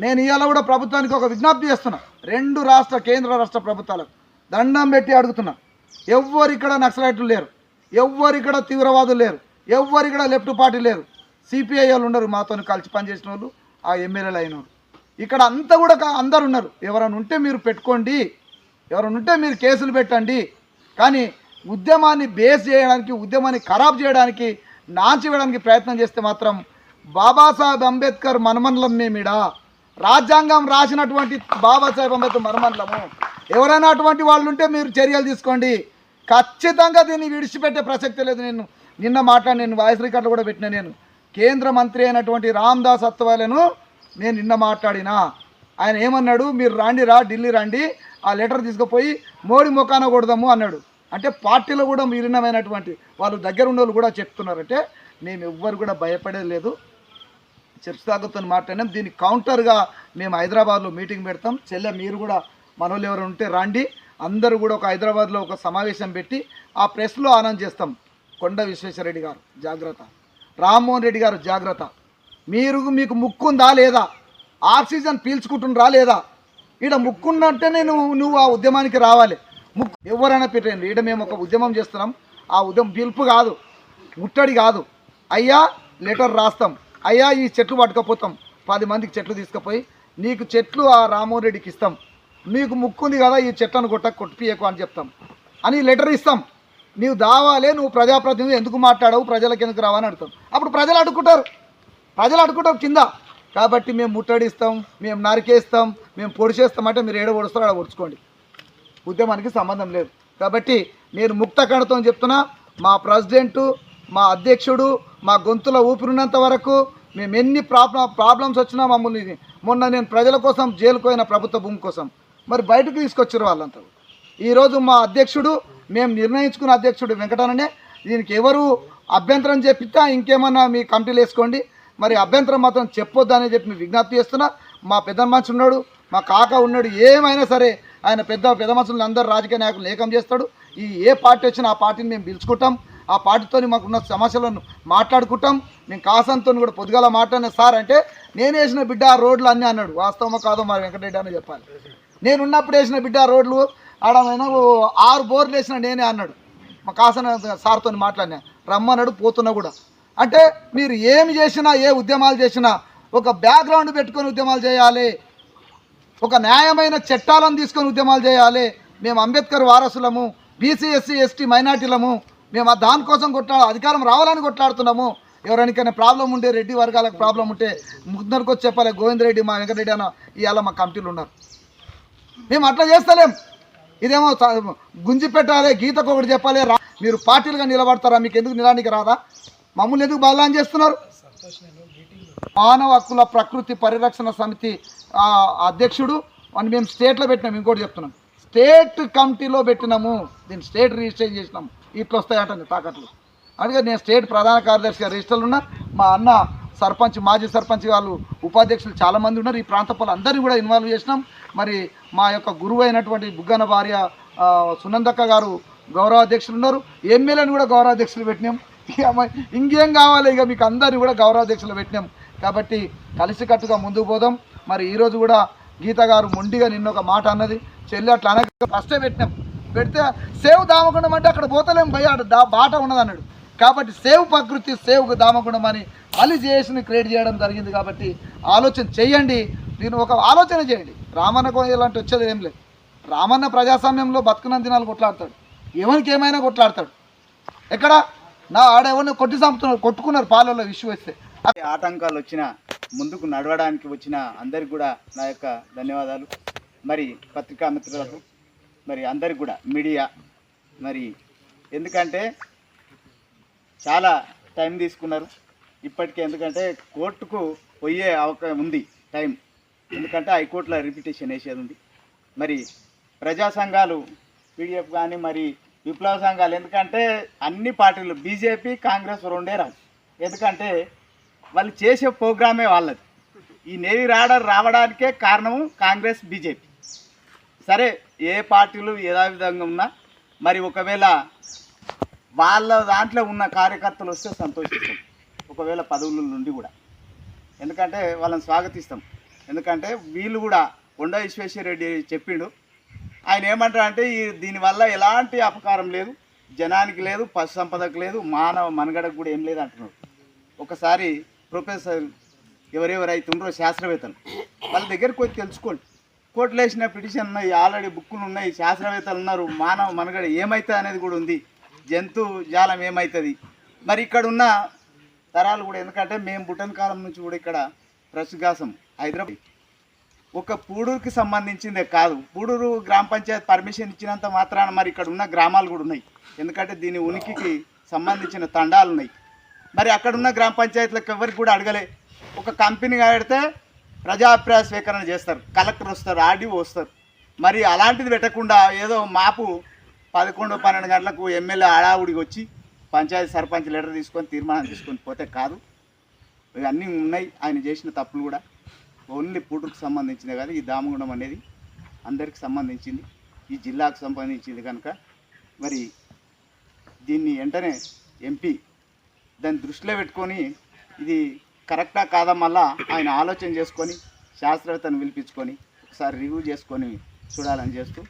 నేను ఇవాళ కూడా ప్రభుత్వానికి ఒక విజ్ఞప్తి చేస్తున్నా, 2 రాష్ట్ర కేంద్ర రాష్ట్ర ప్రభుత్వాలకు దండం పెట్టి అడుగుతున్నా. ఎవ్వరిక్కడ నక్సలైట్లు లేరు, ఎవ్వరిక్కడ తీవ్రవాదులు లేరు, ఎవ్వరిక్కడ లెఫ్ట్ పార్టీ లేరు. సిపిఐ వాళ్ళు ఉన్నారు, మాతో కలిసి పనిచేసిన వాళ్ళు, ఆ ఎమ్మెల్యేలు అయిన వాళ్ళు. ఇక్కడ అంతా కూడా అందరు ఉన్నారు. ఎవరైనా ఉంటే మీరు పెట్టుకోండి, ఎవరైనా ఉంటే మీరు కేసులు పెట్టండి. కానీ ఉద్యమాన్ని బేస్ చేయడానికి, ఉద్యమాన్ని ఖరాబ్ చేయడానికి, నాంచివేయడానికి ప్రయత్నం చేస్తే మాత్రం బాబాసాహెబ్ అంబేద్కర్ మనమనలం మేమిడా, రాజ్యాంగం రాసినటువంటి బాబాసాహెబ్ అంబేద్కర్ మనమనలము. ఎవరైనా అటువంటి వాళ్ళు ఉంటే మీరు చర్యలు తీసుకోండి. ఖచ్చితంగా దీన్ని విడిచిపెట్టే ప్రసక్తి లేదు. నేను నిన్న నేను వాయిస్ రికార్డులు కూడా పెట్టిన. నేను కేంద్ర మంత్రి అయినటువంటి రామ్దాస్ అత్వాలేను నేను నిన్న మాట్లాడినా. ఆయన ఏమన్నాడు, మీరు ఢిల్లీ రండి, ఆ లెటర్ తీసుకుపోయి మోడీ ముఖాన కొడదాము అన్నాడు. అంటే పార్టీలో కూడా విలీనమైనటువంటి వాళ్ళు దగ్గర ఉన్న వాళ్ళు కూడా చెప్తున్నారంటే మేము ఎవ్వరు కూడా భయపడేది లేదు. చర్చతో మాట్లాడినాం. దీనికి కౌంటర్గా మేము హైదరాబాద్లో మీటింగ్ పెడతాం. మీరు కూడా మనోళ్ళు ఎవరు ఉంటే రండి, అందరూ కూడా ఒక హైదరాబాద్లో ఒక సమావేశం పెట్టి ఆ ప్రెస్లో అనౌన్స్ చేస్తాం. కొండ విశ్వేశ్వరరెడ్డి గారు జాగ్రత్త, రామ్మోహన్ రెడ్డి గారు జాగ్రత్త, మీకు ముక్కుందా లేదా, ఆక్సిజన్ పీల్చుకుంటున్నారా లేదా, ఈడ ముక్కున్నట్టేనే నువ్వు ఆ ఉద్యమానికి రావాలి. ఎవరైనా పెట్టండి, ఈడ మేము ఒక ఉద్యమం చేస్తున్నాం. ఆ ఉద్యమం పిలుపు కాదు, ముట్టడి కాదు. అయ్యా లెటర్ రాస్తాం, అయ్యా ఈ చెట్లు పట్టుకపోతాం, 10 మందికి చెట్లు తీసుకుపోయి నీకు చెట్లు ఆ రామ్మోహన్ రెడ్డికి ఇస్తాం, నీకు ముక్కుంది కదా ఈ చెట్లను కొట్టిపియకు అని చెప్తాం అని లెటర్ ఇస్తాం. నీవు దావాలే, నువ్వు ప్రజాప్రతినిధి ఎందుకు మాట్లాడవు, ప్రజలకు ఎందుకు రావని అడుగుతాం. అప్పుడు ప్రజలు అడుగుతారు కింద. కాబట్టి మేము ముట్టడిస్తాం, మేము నరికేస్తాం, మేము పొడిచేస్తామంటే మీరు ఏడ పొడుస్తారో అక్కడ పొడుచుకోండి, ఉద్యమానికి సంబంధం లేదు. కాబట్టి నేను ముక్త కణతో చెప్తున్నా, మా ప్రెసిడెంటు, మా అధ్యక్షుడు, మా గొంతుల ఊపిరినంత వరకు మేము ఎన్ని ప్రాబ్లమ్స్ వచ్చినా మమ్మల్ని, మొన్న నేను ప్రజల కోసం జైలుకు పోయిన ప్రభుత్వ భూమి కోసం, మరి బయటకు తీసుకొచ్చారు వాళ్ళంతా. ఈరోజు మా అధ్యక్షుడు, మేము నిర్ణయించుకున్న అధ్యక్షుడు వెంకటన్ననే, దీనికి ఎవరు అభ్యంతరం చెప్పితే ఇంకేమన్నా మీ కమిటీలు వేసుకోండి, మరి అభ్యంతరం మాత్రం చెప్పొద్దని చెప్పి మీ విజ్ఞప్తి చేస్తున్నా. మా పెద్ద మనిషి ఉన్నాడు, మా కాక ఉన్నాడు, ఏమైనా సరే ఆయన పెద్ద మనుషులను అందరూ రాజకీయ నాయకులు ఏకం చేస్తాడు. ఏ పార్టీ వచ్చినా ఆ పార్టీని మేము పిలుచుకుంటాం, ఆ పార్టీతో మాకున్న సమస్యలను మాట్లాడుకుంటాం. నేను కాసంతో కూడా పొద్దుగాల మాట్లాడిన సార్ అంటే నేను వేసిన బిడ్డ ఆ రోడ్లు అన్నీ అన్నాడు. వాస్తవమో కాదో మరి వెంకటరెడ్డి అని చెప్పాలి. నేను ఉన్నప్పుడు వేసిన బిడ్డ ఆ రోడ్లు ఆడమైనా 6 బోర్లు వేసిన నేనే అన్నాడు. మా కాసన సార్తో మాట్లాడినా, రమ్మన్నాడు, పోతున్నా కూడా. అంటే మీరు ఏమి చేసినా, ఏ ఉద్యమాలు చేసినా ఒక బ్యాక్గ్రౌండ్ పెట్టుకొని ఉద్యమాలు చేయాలి, ఒక న్యాయమైన చట్టాలను తీసుకొని ఉద్యమాలు చేయాలి. మేము అంబేద్కర్ వారసులము, బీసీ ఎస్సీ ఎస్టీ మైనార్టీలము, మేము దానికోసం అధికారం రావాలని కొట్లాడుతున్నాము. ఎవరికైనా ప్రాబ్లం ఉంటే, రెడ్డి వర్గాలకు ప్రాబ్లం ఉంటే ముందరికి వచ్చి చెప్పాలి. గోవిందరెడ్డి, మా వెంకటరెడ్డి అన్న ఇవాళ మా కమిటీలు ఉన్నారు. మేము అట్లా చేస్తలేం. ఇదేమో గుంజి పెట్టాలి, గీతకు ఒకటి చెప్పాలి. మీరు పార్టీలుగా నిలబడతారా, మీకు ఎందుకు నిలానికి రాదా, మమ్మల్ని ఎందుకు బదలాం చేస్తున్నారు? మానవ హక్కుల ప్రకృతి పరిరక్షణ సమితి అధ్యక్షుడు అని మేము స్టేట్లో పెట్టినాము. ఇంకోటి చెప్తున్నాం, స్టేట్ కమిటీలో పెట్టినాము, దీన్ని స్టేట్ రిజిస్టర్ చేసినాము. ఇట్లా వస్తాయంటే తాకట్లు. అందుకే నేను స్టేట్ ప్రధాన కార్యదర్శిగా రిజిస్టర్లు ఉన్నా. మా అన్న సర్పంచ్, మాజీ సర్పంచ్ వాళ్ళు, ఉపాధ్యక్షులు చాలామంది ఉన్నారు. ఈ ప్రాంత అందరినీ కూడా ఇన్వాల్వ్ చేసినాం. మరి మా యొక్క గురువు అయినటువంటి బుగ్గన భార్య సునందక్క గారు గౌరవాధ్యక్షులు ఉన్నారు. ఎమ్మెల్యేని కూడా గౌరవాధ్యక్షులు పెట్టినాం. ఇంకేం కావాలి, ఇక మీకు అందరినీ కూడా గౌరవాధ్యక్షులు పెట్టినాం. కాబట్టి కలిసికట్టుగా ముందుకు పోదాం. మరి ఈరోజు కూడా గీత గారు మొండిగా నిన్న ఒక మాట అన్నది, చెల్లి అట్లా అనక ఫస్టే పెట్టినాం. పెడితే సేవ్ దామగుండం అంటే అక్కడ పోతలేం భయ్యాడు, బాట ఉన్నది అన్నాడు. కాబట్టి సేవ్ ప్రకృతి, సేవ్ దామగుండం అని మళ్ళీ జేఏసీని క్రియేట్ చేయడం జరిగింది. కాబట్టి ఆలోచన చేయండి, దీన్ని ఒక ఆలోచన చేయండి. రామన్నకు ఇలాంటి వచ్చేది ఏం లేదు. రామన్న ప్రజాస్వామ్యంలో బతుకున్న దినాలు కొట్లాడతాడు, ఎవరికి ఏమైనా కొట్లాడతాడు. ఎక్కడ ఆడెవరిని కొట్టి చంపుతున్నారు, కొట్టుకున్నారు పాలల్లో ఇష్యూ వస్తే. ఆటంకాలు వచ్చినా, ముందుకు నడవడానికి వచ్చిన అందరికి కూడా నా యొక్క ధన్యవాదాలు. మరి పత్రికా మిత్రులకు, మరి అందరికి కూడా మీడియా, మరి ఎందుకంటే చాలా టైం తీసుకున్నారు ఇప్పటికే. ఎందుకంటే కోర్టుకు పోయే అవకాశం ఉంది టైం, ఎందుకంటే హైకోర్టులో రిపిటేషన్ వేసేది ఉంది. మరి ప్రజా సంఘాలు, పీడిఎఫ్ కానీ, మరి విప్లవ సంఘాలు, ఎందుకంటే అన్ని పార్టీలు బీజేపీ కాంగ్రెస్ రెండే రావు. ఎందుకంటే వాళ్ళు చేసే ప్రోగ్రామే వాళ్ళది. ఈ నేవీ రాడర్ రావడానికే కారణము కాంగ్రెస్, బీజేపీ. సరే ఏ పార్టీలు యథావిధంగా ఉన్నా, మరి ఒకవేళ వాళ్ళ దాంట్లో ఉన్న కార్యకర్తలు వస్తే సంతోషిస్తాం, ఒకవేళ పదవుల నుండి కూడా. ఎందుకంటే వాళ్ళని స్వాగతిస్తాం. ఎందుకంటే వీళ్ళు కూడా కొండ విశ్వేశ్వరరెడ్డి చెప్పిండు. ఆయన ఏమంటారు అంటే దీనివల్ల ఎలాంటి అపకారం లేదు, జనానికి లేదు, పశు సంపదకు లేదు, మానవ మనుగడకు కూడా ఏం లేదు అంటున్నారు. ఒకసారి ప్రొఫెసర్ ఎవరెవరైతే ఉన్నారో శాస్త్రవేత్తలు వాళ్ళ దగ్గరికి పోయి తెలుసుకోండి. కోర్టులో వేసిన పిటిషన్ ఉన్నాయి, ఆల్రెడీ బుక్కులు ఉన్నాయి, శాస్త్రవేత్తలు ఉన్నారు. మానవ మనుగడ ఏమవుతుంది అనేది కూడా ఉంది, జంతు జాలం ఏమవుతుంది. మరి ఇక్కడ ఉన్న తరాలు కూడా, ఎందుకంటే మేము బుట్టన్ కాలం నుంచి కూడా ఇక్కడ ప్రస్తుగాసం హైదరాబాద్ ఒక పూడూరుకి సంబంధించిందే కాదు, పూడూరు గ్రామ పంచాయతీ పర్మిషన్ ఇచ్చినంత మాత్రాన మరి ఇక్కడ ఉన్న గ్రామాలు కూడా ఉన్నాయి. ఎందుకంటే దీని ఉనికికి సంబంధించిన తండాలు ఉన్నాయి. మరి అక్కడున్న గ్రామ పంచాయతీలకు ఎవరికి కూడా అడగలే. ఒక కంపెనీ పెడితే ప్రజాభిప్రాయ స్వీకరణ చేస్తారు, కలెక్టర్ వస్తారు, ఆర్డీఓ వస్తారు. మరి అలాంటిది పెట్టకుండా ఏదో మాపు 11-12 గంటలకు ఎమ్మెల్యే హడావుడికి వచ్చి పంచాయతీ సర్పంచ్ లెటర్ తీసుకొని తీర్మానం తీసుకొని పోతే కాదు. ఇవన్నీ ఉన్నాయి ఆయన చేసిన తప్పులు కూడా. ఓన్లీ పూటూరుకు సంబంధించినవి కాదు, ఈ దామగుండం అనేది అందరికి సంబంధించింది, ఈ జిల్లాకు సంబంధించింది కనుక మరి దీన్ని వెంటనే ఎంపీ దాన్ని దృష్టిలో పెట్టుకొని ఇది కరెక్టా కాదా మళ్ళా ఆయన ఆలోచన చేసుకొని శాస్త్రవేత్తను పిలిపించుకొని ఒకసారి రివ్యూ చేసుకొని చూడాలని చేస్తూ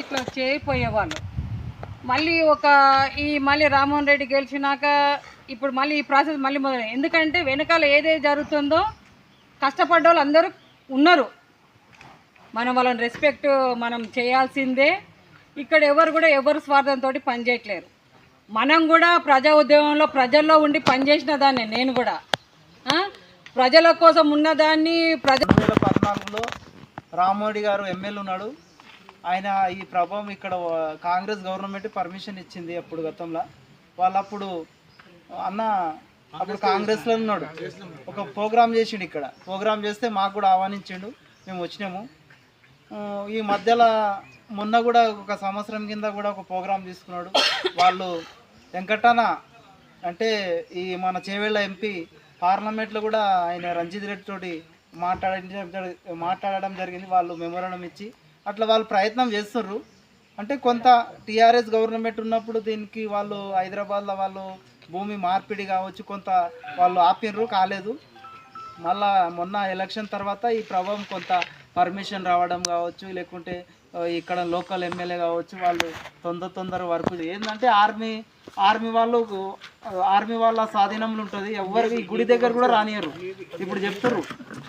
ఇట్లా చేయిపోయేవాళ్ళు. మళ్ళీ మళ్ళీ రామ్మోహన్ రెడ్డి గెలిచినాక ఇప్పుడు మళ్ళీ ఈ ప్రాసెస్ మళ్ళీ మొదలైంది. ఎందుకంటే వెనకాల ఏదైతే జరుగుతుందో కష్టపడ్డ వాళ్ళు అందరూ ఉన్నారు, మనం వాళ్ళని రెస్పెక్ట్ మనం చేయాల్సిందే. ఇక్కడ ఎవరు స్వార్థంతో పనిచేయట్లేరు. మనం కూడా ప్రజా ఉద్యమంలో ప్రజల్లో ఉండి పనిచేసిన దాన్ని, నేను కూడా ప్రజల కోసం ఉన్నదాన్ని 2014లో రామ్మోహన్ గారు ఎమ్మెల్యే ఉన్నాడు. ఆయన ఈ ప్రభావం ఇక్కడ కాంగ్రెస్ గవర్నమెంట్ పర్మిషన్ ఇచ్చింది అప్పుడు గతంలో. వాళ్ళప్పుడు అప్పుడు కాంగ్రెస్లో ఉన్నాడు, ఒక ప్రోగ్రామ్ చేసిండు. ఇక్కడ ప్రోగ్రామ్ చేస్తే మాకు కూడా ఆహ్వానించిండు, మేము వచ్చినాము. ఈ మధ్యలో మొన్న కూడా ఒక సంవత్సరం కింద కూడా ఒక ప్రోగ్రాం తీసుకున్నాడు. వాళ్ళు వెంకటన్న అంటే ఈ మన చేవెళ్ళ ఎంపీ పార్లమెంట్లో కూడా ఆయన రంజిత్ రెడ్డి తోటి మాట్లాడడం జరిగింది. వాళ్ళు మెమోరాండం ఇచ్చి అట్లా వాళ్ళు ప్రయత్నం చేస్తుర్రు. అంటే కొంత టీఆర్ఎస్ గవర్నమెంట్ ఉన్నప్పుడు దీనికి వాళ్ళు హైదరాబాద్లో వాళ్ళు భూమి మార్పిడి కావచ్చు కొంత వాళ్ళు ఆపినరు, కాలేదు. మళ్ళా మొన్న ఎలక్షన్ తర్వాత ఈ ప్రభావం కొంత పర్మిషన్ రావడం కావచ్చు, లేకుంటే ఇక్కడ లోకల్ ఎమ్మెల్యే కావచ్చు, వాళ్ళు తొందర వర్క్ ఏంటంటే ఆర్మీ వాళ్ళ స్వాధీనంలో ఉంటుంది. ఎవరికి గుడి దగ్గర కూడా రానియరు ఇప్పుడు చెప్తారు.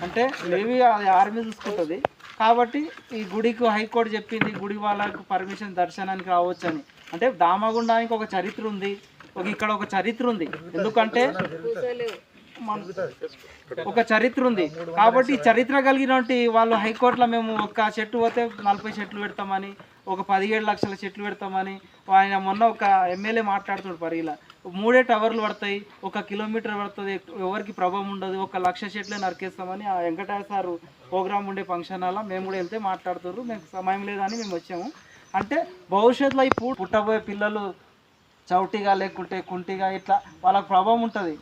అంటే లేవి ఆర్మీ చూసుకుంటుంది కాబట్టి ఈ గుడికి హైకోర్టు చెప్పింది గుడి వాళ్ళకు పర్మిషన్ దర్శనానికి రావచ్చు అని. అంటే దామగుండానికి ఒక చరిత్ర ఉంది, ఇక్కడ ఒక చరిత్ర ఉంది. ఎందుకంటే ఒక చరిత్ర ఉంది కాబట్టి చరిత్ర కలిగినటువంటి వాళ్ళు హైకోర్టులో మేము ఒక చెట్టు పోతే 40 చెట్లు పెడతామని, ఒక 17 లక్షల చెట్లు పెడతామని ఆయన మొన్న ఒక ఎమ్మెల్యే మాట్లాడుతున్నాడు. పరిగిలా 3 టవర్లు పడతాయి, 1 కిలోమీటర్ పడుతుంది, ఎవరికి ప్రభావం ఉండదు, 1 లక్ష చెట్లే నరికేస్తామని ఆ వెంకటయ్య సారు ప్రోగ్రామ్ ఉండే ఫంక్షన్ అలా మేము కూడా వెళ్తే మాట్లాడుతున్నారు. మేము సమయం లేదని మేము వచ్చాము. అంటే భవిష్యత్తులో ఈ పుట్టబోయే పిల్లలు చౌటిగా లేకుంటే కుంటిగా ఇట్లా వాళ్ళకు ప్రభావం ఉంటుంది.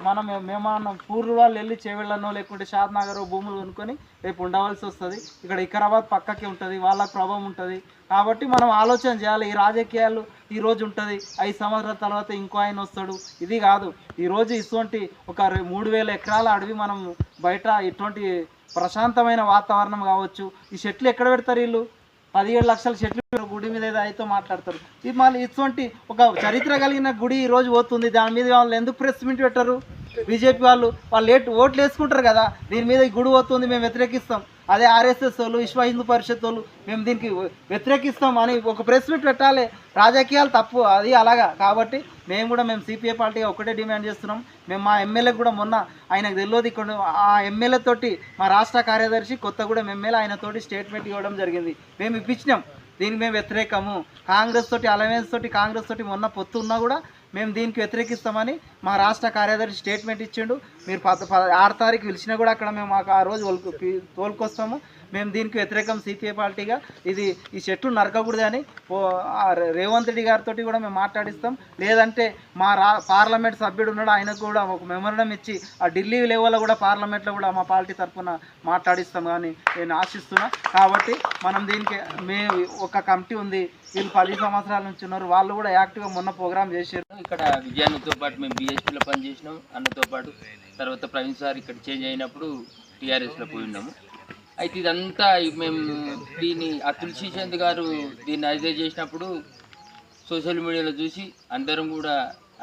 మేమన్నా పూర్వ వాళ్ళు వెళ్ళి చేవెళ్ళనో లేకుంటే షాద్నగర్ భూములు కొనుక్కొని రేపు ఉండవలసి వస్తుంది. ఇక్కడ వికారాబాద్ పక్కకే ఉంటుంది, వాళ్ళకు ప్రభావం ఉంటుంది. కాబట్టి మనం ఆలోచన చేయాలి. ఈ రాజకీయాలు ఈరోజు ఉంటుంది, 5 సంవత్సరాల తర్వాత ఇంకో ఆయన వస్తాడు, ఇది కాదు. ఈరోజు ఇటువంటి ఒక 3000 ఎకరాల అడవి మనం బయట ఇటువంటి ప్రశాంతమైన వాతావరణం కావచ్చు. ఈ చెట్లు ఎక్కడ పెడతారు వీళ్ళు? 17 లక్షల చెట్లు గుడి మీద ఏదో అయితే మాట్లాడతారు. ఇది మళ్ళీ ఇటువంటి ఒక చరిత్ర కలిగిన గుడి ఈరోజు పోతుంది, దాని మీద వాళ్ళు ఎందుకు ప్రెస్ మీట్ పెట్టారు? బీజేపీ వాళ్ళు ఓట్లు వేసుకుంటారు కదా, దీని మీద ఈ గుడి పోతుంది మేము వ్యతిరేకిస్తాం. అదే ఆర్ఎస్ఎస్ వాళ్ళు, విశ్వ హిందూ పరిషత్ వాళ్ళు మేము దీనికి వ్యతిరేకిస్తాం అని ఒక ప్రెస్ మీట్ పెట్టాలి. రాజకీయాలు తప్పు అది అలాగా. కాబట్టి మేము సిపిఐ పార్టీగా ఒకటే డిమాండ్ చేస్తున్నాం. మేము మా ఎమ్మెల్యేకి కూడా మొన్న ఆయనకు తెలియదు, ఇక్కడ ఆ ఎమ్మెల్యే తోటి మా రాష్ట్ర కార్యదర్శి కొత్తగూడెం ఎమ్మెల్యే ఆయనతోటి స్టేట్మెంట్ ఇవ్వడం జరిగింది. మేము ఇప్పించినాం, దీనికి మేము వ్యతిరేకము. కాంగ్రెస్ తోటి అలయన్స్ తోటి కాంగ్రెస్ తోటి మొన్న పొత్తు ఉన్నా కూడా మేము దీనికి వ్యతిరేకిస్తామని మా రాష్ట్ర కార్యదర్శి స్టేట్మెంట్ ఇచ్చిండు. మీరు 6 తారీఖు పిలిచినా కూడా అక్కడ మేము ఆ రోజు తోలుకొస్తాము. మేము దీనికి వ్యతిరేకం సిపిఐ పార్టీగా. ఈ చెట్లు నరకకూడదని రేవంత్ రెడ్డి గారితో కూడా మేము మాట్లాడిస్తాం. లేదంటే మా పార్లమెంట్ సభ్యుడు ఉన్నాడు, ఆయనకు కూడా ఒక మెమోరాండం ఇచ్చి ఆ ఢిల్లీ లెవెల్లో కూడా పార్లమెంట్లో కూడా మా పార్టీ తరఫున మాట్లాడిస్తాం అని నేను ఆశిస్తున్నా. కాబట్టి మనం దీనికి ఒక కమిటీ ఉంది, వీళ్ళు 10 సంవత్సరాల నుంచి ఉన్నారు, వాళ్ళు కూడా యాక్టివ్గా మొన్న ప్రోగ్రామ్ చేశారు. ఇక్కడ విజయాన్నతో పాటు మేము బీఎస్పీలో పనిచేసినాం, అన్నతో పాటు తర్వాత ప్రవీణ్ సార్ ఇక్కడ చేంజ్ అయినప్పుడు టీఆర్ఎస్లో పోయి ఉన్నాము. అయితే ఇదంతా మేము దీన్ని తులసి చంద్ గారు దీన్ని అదే చేసినప్పుడు సోషల్ మీడియాలో చూసి అందరం కూడా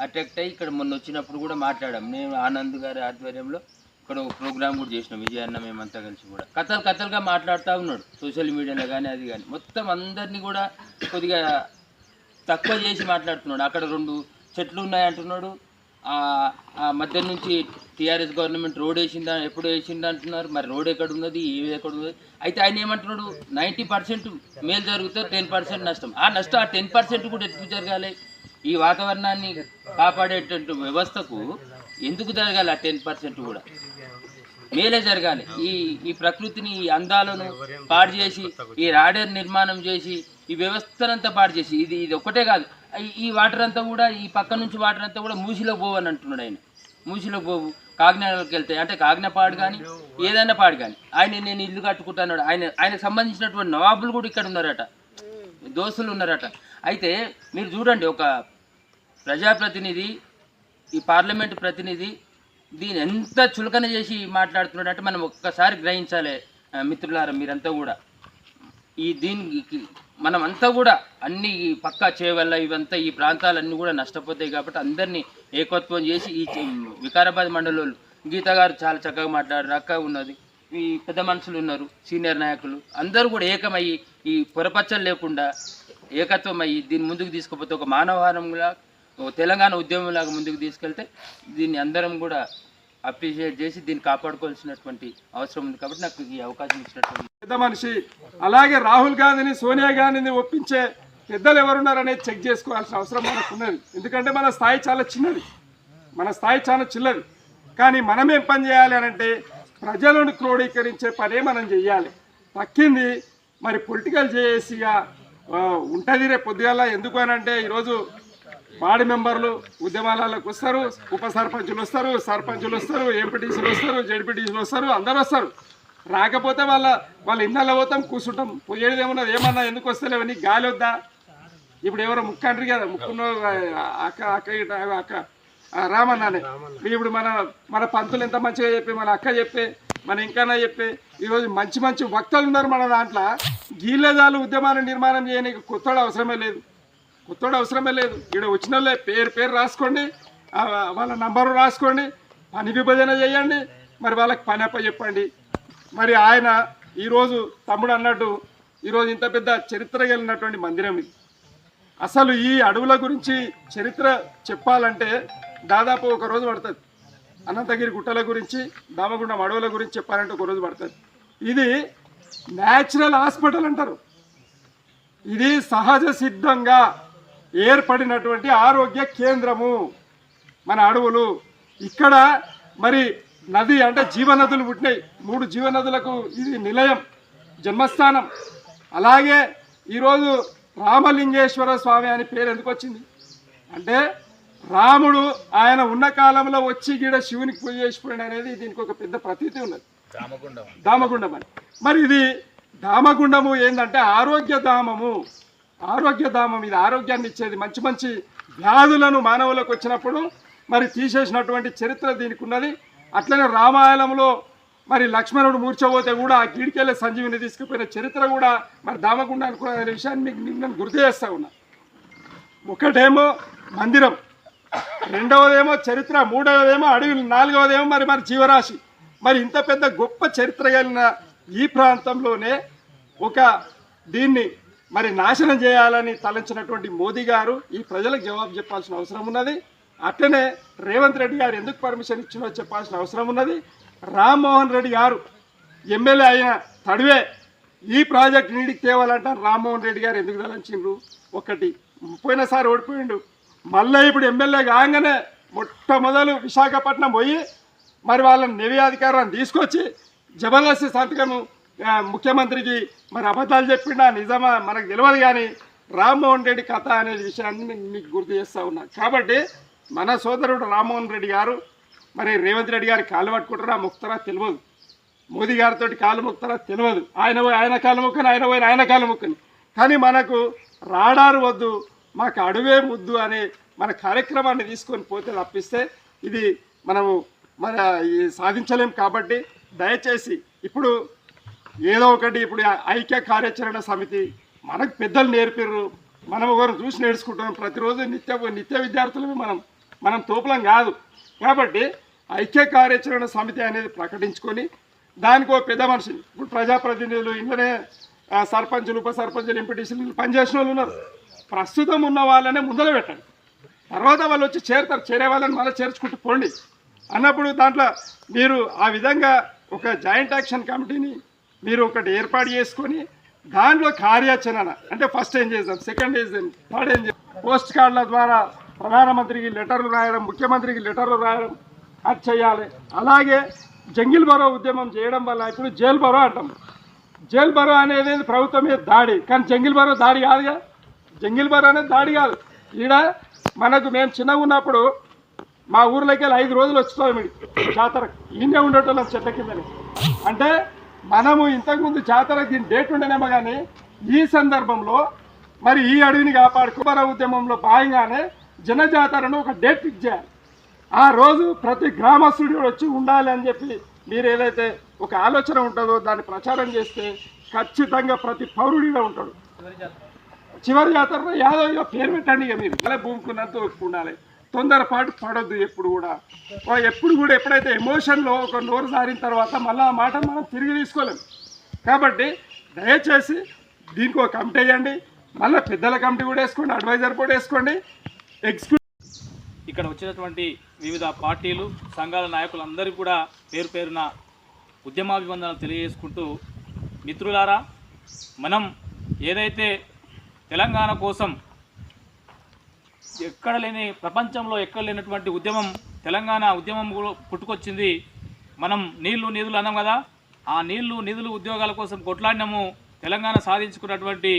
అట్రాక్ట్ అయ్యి ఇక్కడ మొన్న వచ్చినప్పుడు కూడా మాట్లాడాం. నేను ఆనంద్ గారి ఆధ్వర్యంలో ఇక్కడ ఒక ప్రోగ్రామ్ కూడా చేసినాం, విజయన్న మేమంతా కలిసి కూడా కథలుగా మాట్లాడుతూ ఉన్నాడు సోషల్ మీడియాలో కానీ అది కానీ మొత్తం అందరినీ కూడా కొద్దిగా తక్కువ చేసి మాట్లాడుతున్నాడు. అక్కడ 2 చెట్లు ఉన్నాయంటున్నాడు, ఆ మధ్య నుంచి టీఆర్ఎస్ గవర్నమెంట్ రోడ్ ఎప్పుడు వేసిందా అంటున్నారు. మరి రోడ్ ఎక్కడ ఉన్నది, ఏవి ఎక్కడ ఉన్నది? అయితే ఆయన ఏమంటున్నాడు, 90% మేలు జరిగితే 10% నష్టం. ఆ 10% కూడా ఎప్పుడు జరగాలి? ఈ వాతావరణాన్ని కాపాడేటువంటి వ్యవస్థకు ఎందుకు జరగాలి? ఆ 10% కూడా మేలే జరగాలి. ఈ ప్రకృతిని, ఈ అందాలను పాడు చేసి, ఈ రాడర్ నిర్మాణం చేసి, ఈ వ్యవస్థనంతా పాడు చేసి, ఇది ఒక్కటే కాదు, ఈ వాటర్ అంతా కూడా, ఈ పక్క నుంచి వాటర్ అంతా కూడా మూసిలో పోవు అని అంటున్నాడు ఆయన. మూసిలో పోవు, కాకినాడకి వెళ్తాయి అంటే కాకినా పాడు కానీ ఏదైనా పాడు కానీ. నేను ఇల్లు కట్టుకుంటున్నాడు. ఆయనకు సంబంధించినటువంటి నవాబులు కూడా ఇక్కడ ఉన్నారట, దోస్తులు ఉన్నారట. అయితే మీరు చూడండి, ఒక ప్రజాప్రతినిధి, ఈ పార్లమెంటు ప్రతినిధి దీన్ని ఎంత చులకన చేసి మాట్లాడుతున్నాడు అంటే మనం ఒక్కసారి గ్రహించాలి మిత్రులారా. మీరంతా కూడా దీనికి మనమంతా కూడా అన్ని పక్కా చేయవల్ల ఇవంతా ఈ ప్రాంతాలన్నీ కూడా నష్టపోతాయి. కాబట్టి అందరినీ ఏకత్వం చేసి ఈ వికారాబాద్ మండలంలో గీత గారు చాలా చక్కగా మాట్లాడారు, అక్క ఉన్నది, ఈ పెద్ద మనుషులు ఉన్నారు, సీనియర్ నాయకులు అందరూ కూడా ఏకమయ్యి ఈ పొరపచ్చలు లేకుండా ఏకత్వం అయ్యి దీన్ని ముందుకు తీసుకుపోతే ఒక మానవహారంలా, తెలంగాణ ఉద్యమంలాగా ముందుకు తీసుకెళ్తే దీన్ని అందరం కూడా అప్రిషియేట్ చేసి దీన్ని కాపాడుకోవాల్సినటువంటి అవసరం ఉంది. కాబట్టి నాకు ఈ అవకాశం ఇచ్చినటువంటి పెద్ద మనిషి, అలాగే రాహుల్ గాంధీని, సోనియా గాంధీని ఒప్పించే పెద్దలు ఎవరున్నారనేది చెక్ చేసుకోవాల్సిన అవసరం మనకు ఉన్నది. ఎందుకంటే మన స్థాయి చాలా చిన్నది. కానీ మనం ఏం పని చేయాలి అంటే ప్రజలను క్రోడీకరించే పనే మనం చెయ్యాలి. తక్కింది మరి పొలిటికల్ జేఏసీగా ఉంటుంది రేపు పొద్దుగాల. ఎందుకు అని అంటే ఈరోజు వార్డు మెంబర్లు ఉద్యమాలకు వస్తారు, ఉప సర్పంచులు వస్తారు, సర్పంచులు వస్తారు, ఎంపీటీసీలు వస్తారు, జడ్పీటీసీలు వస్తారు, అందరూ వస్తారు. రాకపోతే వాళ్ళ ఇళ్ళల్లో పోతాం, కూర్చుంటాం. పోయేది ఏమన్నా ఎందుకు వస్తలేవు, నీకు గాలి వద్దా? ఇప్పుడు ఎవరో ముక్క అంటారు కదా, ముక్కున్న అక్క రామన్నానే. ఇప్పుడు మన పంతులు ఎంత మంచిగా చెప్పి, మన అక్క చెప్పే, మన ఇంకన్నా చెప్పే, ఈరోజు మంచి వక్తలు ఉన్నారు మన దాంట్లో. గీళ్ళేదాలు ఉద్యమాన్ని నిర్మాణం చేయడానికి కొత్తోడు అవసరమే లేదు. ఇక్కడ వచ్చిన వాళ్ళే పేరు రాసుకోండి, వాళ్ళ నంబరు రాసుకోండి, పని విభజన చేయండి, మరి వాళ్ళకి పని అప్ప చెప్పండి. మరి ఆయన ఈరోజు తమ్ముడు అన్నట్టు ఈరోజు ఇంత పెద్ద చరిత్ర కలిగినటువంటి మందిరం ఇది. అసలు ఈ అడవుల గురించి చరిత్ర చెప్పాలంటే దాదాపు ఒక రోజు పడుతుంది. అనంతగిరి గుట్టల గురించి, దామగుండం అడవుల గురించి చెప్పాలంటే ఒక రోజు పడుతుంది. ఇది న్యాచురల్ హాస్పిటల్ అంటారు. ఇది సహజ సిద్ధంగా ఏర్పడినటువంటి ఆరోగ్య కేంద్రము మన అడవులు. ఇక్కడ మరి నది అంటే జీవనదులు పుట్టినాయి. 3 జీవనదులకు ఇది నిలయం, జన్మస్థానం. అలాగే ఈరోజు రామలింగేశ్వర స్వామి అని పేరు ఎందుకు వచ్చింది అంటే రాముడు ఆయన ఉన్న కాలంలో వచ్చి గీడ శివునికి పూజ చేసిపోయాడు అనేది దీనికి ఒక పెద్ద ప్రతీతి ఉన్నది, దామగుండం అని. మరి ఇది దామగుండము ఏంటంటే ఆరోగ్యధామం. ఇది ఆరోగ్యాన్ని ఇచ్చేది. మంచి వ్యాధులను మానవులకు వచ్చినప్పుడు మరి తీసేసినటువంటి చరిత్ర దీనికి ఉన్నది. అట్లనే రామాయణంలో మరి లక్ష్మణుడు మూర్చపోతే కూడా ఆ కీడికెళ్ళే సంజీవిని తీసుకుపోయిన చరిత్ర కూడా మరి దామగుండానికి కూడా అనే విషయాన్ని మీకు నేను గుర్తు చేస్తూ ఉన్నా. ఒకటేమో మందిరం, రెండవదేమో చరిత్ర, మూడవదేమో అడవులు, నాలుగవదేమో మరి జీవరాశి. మరి ఇంత పెద్ద గొప్ప చరిత్ర కలిగిన ఈ ప్రాంతంలోనే దీన్ని మరి నాశనం చేయాలని తలంచినటువంటి మోదీ గారు ఈ ప్రజలకు జవాబు చెప్పాల్సిన అవసరం ఉన్నది. అట్లనే రేవంత్ రెడ్డి గారు ఎందుకు పర్మిషన్ ఇచ్చినో చెప్పాల్సిన అవసరం ఉన్నది. రామ్మోహన్ రెడ్డి గారు ఎమ్మెల్యే అయిన తడివే ఈ ప్రాజెక్ట్ నీడికి తేవాలంటే రామ్మోహన్ రెడ్డి గారు ఎందుకు తలంచిండ్రు? ఒకటి, పోయినసారి ఓడిపోయిండు. మళ్ళీ ఇప్పుడు ఎమ్మెల్యే కాగానే మొట్టమొదలు విశాఖపట్నం పోయి మరి వాళ్ళని నివేదికారాన్ని తీసుకొచ్చి జబర్దస్త్ సంతకము ముఖ్యమంత్రికి మరి అబద్ధాలు చెప్పిండా నిజమా మనకు తెలియదు. కానీ రామ్మోహన్ రెడ్డి కథ అనే విషయాన్ని మీకు గుర్తు చేస్తూ ఉన్నా. కాబట్టి మన సోదరుడు రామ్మోహన్ రెడ్డి గారు మరి రేవంత్ రెడ్డి గారి కాళ్ళు పట్టుకుంటారా మొక్కుతారా తెలియదు, మోదీ గారితో కాళ్ళు మొక్కుతారా తెలియదు. ఆయన కాళ్ళు మొక్కని, ఆయన కాళ్ళు మొక్కని. కానీ మనకు రాడారు వద్దు, మాకు అడవే ముద్దు అనే మన కార్యక్రమాన్ని తీసుకొని పోతే తప్పిస్తే ఇది మనము సాధించలేం. కాబట్టి దయచేసి ఇప్పుడు ఏదో ఒకటి ఇప్పుడు ఐక్య కార్యాచరణ సమితి మనకు పెద్దలు నేర్పిర్రు, మనం ఒకరు చూసి నేర్చుకుంటున్నాం. ప్రతిరోజు నిత్య విద్యార్థులమే మనం తోపులం కాదు. కాబట్టి ఐక్య కార్యాచరణ సమితి అనేది ప్రకటించుకొని దానికి ఒక పెద్ద మనిషి, ఇప్పుడు ప్రజాప్రతినిధులు ఇంట్లోనే సర్పంచులు, ఉప సర్పంచులు, ఎంపీటీసీలు పనిచేసిన వాళ్ళు ఉన్నారు. ప్రస్తుతం ఉన్న వాళ్ళనే ముందర పెట్టండి, తర్వాత వాళ్ళు వచ్చి చేరతారు. చేరే వాళ్ళని మళ్ళీ చేర్చుకుంటూ పోండి అన్నప్పుడు దాంట్లో మీరు ఆ విధంగా ఒక జాయింట్ యాక్షన్ కమిటీని మీరు ఒకటి ఏర్పాటు చేసుకొని దాంట్లో కార్యాచరణ అంటే ఫస్ట్ ఏం చేద్దాం, సెకండ్ ఏం చేద్దాం, థర్డ్ ఏం చేద్దాం, పోస్ట్ కార్డుల ద్వారా ప్రధానమంత్రికి లెటర్లు రాయడం, ముఖ్యమంత్రికి లెటర్లు రాయడం అది చేయాలి. అలాగే జంగిల్ బరో ఉద్యమం చేయడం వల్ల ఇప్పుడు జైల్ బరో అంటాం. జైల్ బరో అనేది ప్రభుత్వం మీద దాడి, కానీ జంగిల్ బరో దాడి కాదుగా. జంగిల్ బరో అనేది దాడి కాదు. ఈడ మనకు మేము చిన్నగా ఉన్నప్పుడు మా ఊర్లోకి వెళ్ళి 5 రోజులు వచ్చుతాం జాతరకు, ఈయనే ఉండేటోళ్ళం చెట్ల కిందని. అంటే మనము ఇంతకుముందు జాతరకు దీని డేట్ ఉండేనేమో, కానీ ఈ సందర్భంలో మరి ఈ అడవిని కాపాడుకోబర ఉద్యమంలో భాగంగానే జనజాతరను ఒక డేట్ ఫిక్స్ చేయాలి. ఆ రోజు ప్రతి గ్రామస్తుడు వచ్చి ఉండాలి అని చెప్పి మీరు ఏదైతే ఒక ఆలోచన ఉంటుందో దాన్ని ప్రచారం చేస్తే ఖచ్చితంగా ప్రతి పౌరుడిగా ఉంటాడు. చివరి జాతరలో యాదవ్ పేరు పెట్టండి. ఇక మీరు అలా భూమికున్నంత ఉండాలి, తొందరపాటు పడొద్దు. ఎప్పుడు కూడా ఎప్పుడైతే ఎమోషన్లో ఒక నోరు జారిన తర్వాత మళ్ళీ ఆ మాట మనం తిరిగి తీసుకోలేము. కాబట్టి దయచేసి దీనికి ఒక కమిటీ వేయండి, మళ్ళీ పెద్దల కమిటీ కూడా వేసుకోండి, అడ్వైజర్ కూడా వేసుకోండి. ఇక్కడ వచ్చినటువంటి వివిధ పార్టీలు, సంఘాల నాయకులందరికీ కూడా పేరు పేరున ఉద్యమాభివందనలు తెలియజేసుకుంటూ, మిత్రులారా, మనం ఏదైతే తెలంగాణ కోసం ప్రపంచంలో ఎక్కడ లేనటువంటి ఉద్యమం తెలంగాణ ఉద్యమం పుట్టుకొచ్చింది. మనం నీళ్లు నిధులు అన్నాం కదా, ఆ నీళ్లు నిధులు ఉద్యోగాల కోసం కొట్లాడినాము. తెలంగాణ సాధించుకున్నటువంటి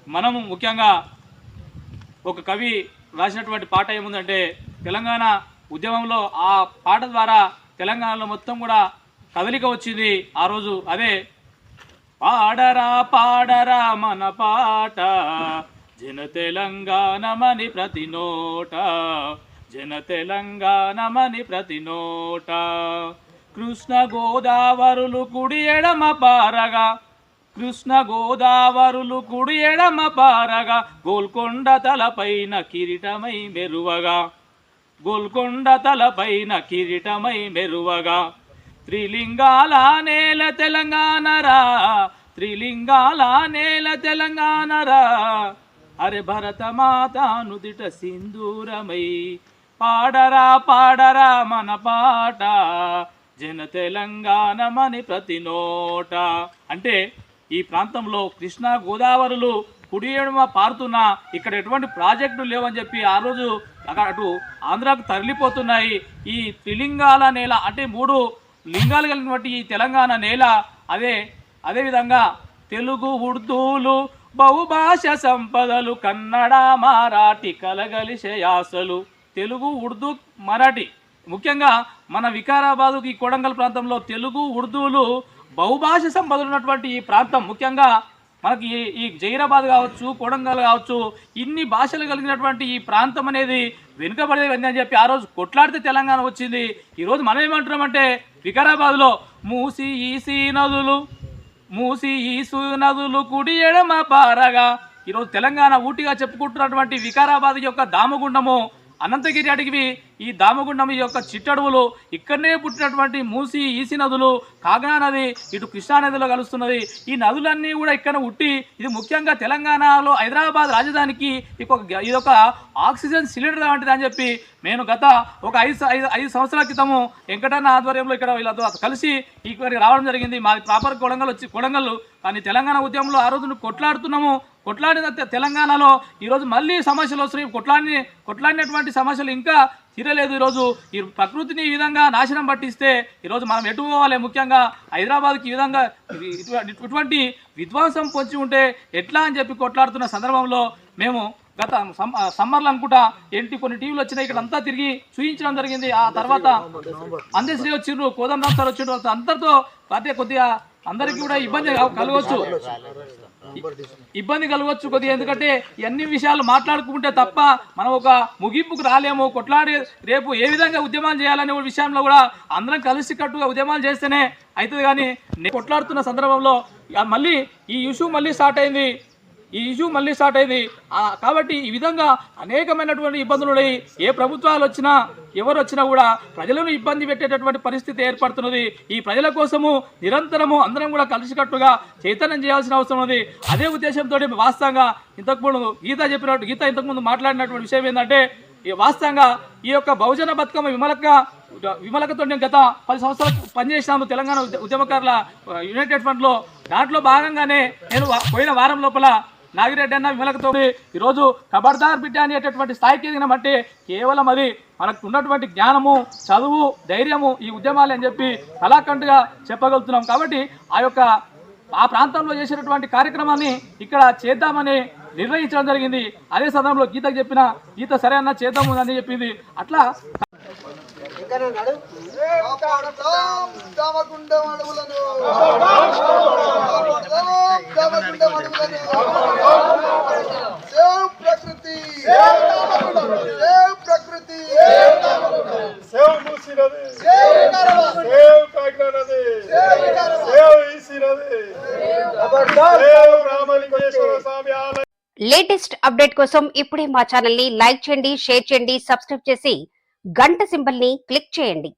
మనము ముఖ్యంగా ఒక కవి రాసినటువంటి పాట ఏముందంటే, తెలంగాణ ఉద్యమంలో ఆ పాట ద్వారా తెలంగాణలో మొత్తం కూడా కదలిక వచ్చింది ఆ రోజు. అదే పాడరా పాడరా మన పాట, జన తెలంగాణమని ప్రతి నోట, జన తెలంగాణమని ప్రతి నోట, కృష్ణ గోదావరులు కుడి ఎడమ పారగా, కృష్ణ గోదావరులు కుడి ఎడమ పారగా, గోల్కొండ తలపైన కిరీటమై మెరువగా, గోల్కొండ తలపైన కిరీటమై మెరువగా, త్రిలింగాల నేల తెలంగాణరా, త్రిలింగాల నేల తెలంగాణరా, అరే భరతమాత నుదిట సింధూరమై, పాడరా పాడరా మన పాట, జన తెలంగాణమని ప్రతి నోట. అంటే ఈ ప్రాంతంలో కృష్ణా గోదావరులు కుడి ఎడమ పారుతున్నా ఇక్కడ ఎటువంటి ప్రాజెక్టులు లేవని చెప్పి ఆ రోజు అటు ఆంధ్రాకు తరలిపోతున్నాయి. ఈ త్రిలింగాల నేల అంటే 3 లింగాలు కలిగినటువంటి ఈ తెలంగాణ నేల అదేవిధంగా తెలుగు, ఉర్దూలు, బహుభాష సంపదలు, కన్నడ, మరాఠీ కలగలిసే యాసలు, తెలుగు, ఉర్దూ, మరాఠీ. ముఖ్యంగా మన వికారాబాదు ఈ కొడంగల్ ప్రాంతంలో తెలుగు, ఉర్దూలు బహుభాష సంపదలు ఉన్నటువంటి ఈ ప్రాంతం, ముఖ్యంగా మనకి ఈ జైరాబాద్ కావచ్చు, కొడంగల్ కావచ్చు, ఇన్ని భాషలు కలిగినటువంటి ఈ ప్రాంతం అనేది వెనుకబడేది అని చెప్పి ఆ రోజు కొట్లాడితే తెలంగాణ వచ్చింది. ఈరోజు మనం ఏమంటున్నామంటే వికారాబాద్లో మూసి ఈసీ నదులు కుడి ఎడమ పారగా, ఈరోజు తెలంగాణ ఊటిగా చెప్పుకుంటున్నటువంటి వికారాబాద్ యొక్క దామగుండము, అనంతగిరి అడిగివి, ఈ దామగుండం యొక్క చిట్టడువులు, ఇక్కడనే పుట్టినటువంటి మూసి ఈసీ నదులు, కాగనా నది ఇటు కృష్ణా నదిలో కలుస్తున్నది. ఈ నదులన్నీ కూడా ఇక్కడ ఉట్టి ఇది ముఖ్యంగా తెలంగాణలో హైదరాబాద్ రాజధానికి ఇదొక ఆక్సిజన్ సిలిండర్ లాంటిది అని చెప్పి నేను గత ఒక 5 సంవత్సరాల క్రితము వెంకటన్న ఆధ్వర్యంలో ఇక్కడ వీళ్ళతో కలిసి ఇక్కడికి రావడం జరిగింది. మాది ప్రాపర్ కొడంగల్, కానీ తెలంగాణ ఉద్యమంలో ఆ రోజు కొట్లాడిన తెలంగాణలో ఈరోజు మళ్ళీ సమస్యలు వస్తున్నాయి. కొట్లాడినటువంటి సమస్యలు ఇంకా తీరలేదు. ఈరోజు ఈ ప్రకృతిని ఈ విధంగా నాశనం పట్టిస్తే ఈరోజు మనం ఎటు పోవాలి? ముఖ్యంగా హైదరాబాద్కి ఈ విధంగా ఇటువంటి విధ్వంసం పొంచి ఉంటే ఎట్లా అని చెప్పి కొట్లాడుతున్న సందర్భంలో మేము గత సమ్మర్లో అనుకుంటా కొన్ని టీవీలు వచ్చినాయి, ఇక్కడ అంతా తిరిగి చూపించడం జరిగింది. ఆ తర్వాత అందశ్రీ వచ్చిండ్రు, కోదండరామ్ సార్ వచ్చిండ్రు, అందరితో అదే కొద్దిగా అందరికీ కూడా ఇబ్బంది కలగవచ్చు. ఇబ్బంది కలగవచ్చు కొద్దిగా. ఎందుకంటే అన్ని విషయాలు మాట్లాడుకుంటే తప్ప మనం ఒక ముగింపుకు రాలేము. కొట్లాడి రేపు ఏ విధంగా ఉద్యమాలు చేయాలనే విషయంలో కూడా అందరం కలిసికట్టుగా ఉద్యమాలు చేస్తేనే అవుతుంది. కానీ కొట్లాడుతున్న సందర్భంలో మళ్ళీ ఈ ఇష్యూ మళ్ళీ స్టార్ట్ అయింది. కాబట్టి ఈ విధంగా అనేకమైనటువంటి ఇబ్బందులు ఉన్నాయి. ఏ ప్రభుత్వాలు వచ్చినా ఎవరు వచ్చినా కూడా ప్రజలను ఇబ్బంది పెట్టేటటువంటి పరిస్థితి ఏర్పడుతున్నది. ఈ ప్రజల కోసము నిరంతరము అందరం కూడా కలిసికట్టుగా చైతన్యం చేయాల్సిన అవసరం ఉంది. అదే ఉద్దేశంతో వాస్తవంగా ఇంతకుముందు గీత ఇంతకుముందు మాట్లాడినటువంటి విషయం ఏంటంటే, వాస్తవంగా ఈ యొక్క బహుజన బతుకమ్మ విమలకతో నేను గత 10 సంవత్సరాలు పనిచేసినాను తెలంగాణ ఉద్యమకారుల యునైటెడ్ ఫండ్లో. దాంట్లో భాగంగానే నేను పోయిన వారం లోపల నాగిరెడ్డి అన్న విమలకతో ఈరోజు ఖబర్దార్ బిడ్డ అనేటటువంటి స్థాయికి ఎదిగినామంటే కేవలం అది మనకు ఉన్నటువంటి జ్ఞానము, చదువు, ధైర్యము ఈ ఉద్యమాలు అని చెప్పి కళాఖండుగా చెప్పగలుగుతున్నాం. కాబట్టి ఆ ప్రాంతంలో చేసినటువంటి కార్యక్రమాన్ని ఇక్కడ చేద్దామని నిర్ణయించడం జరిగింది. అదే సందర్భంలో గీతకు చెప్పిన గీత సరే అన్న చేద్దాము అని చెప్పింది. అట్లా లేటెస్ట్ అప్డేట్ కోసం ఇప్పుడే మా ఛానల్ ని లైక్ చేయండి, షేర్ చేయండి, సబ్స్క్రైబ్ చేసి గంట సింబల్ ని క్లిక్ చేయండి.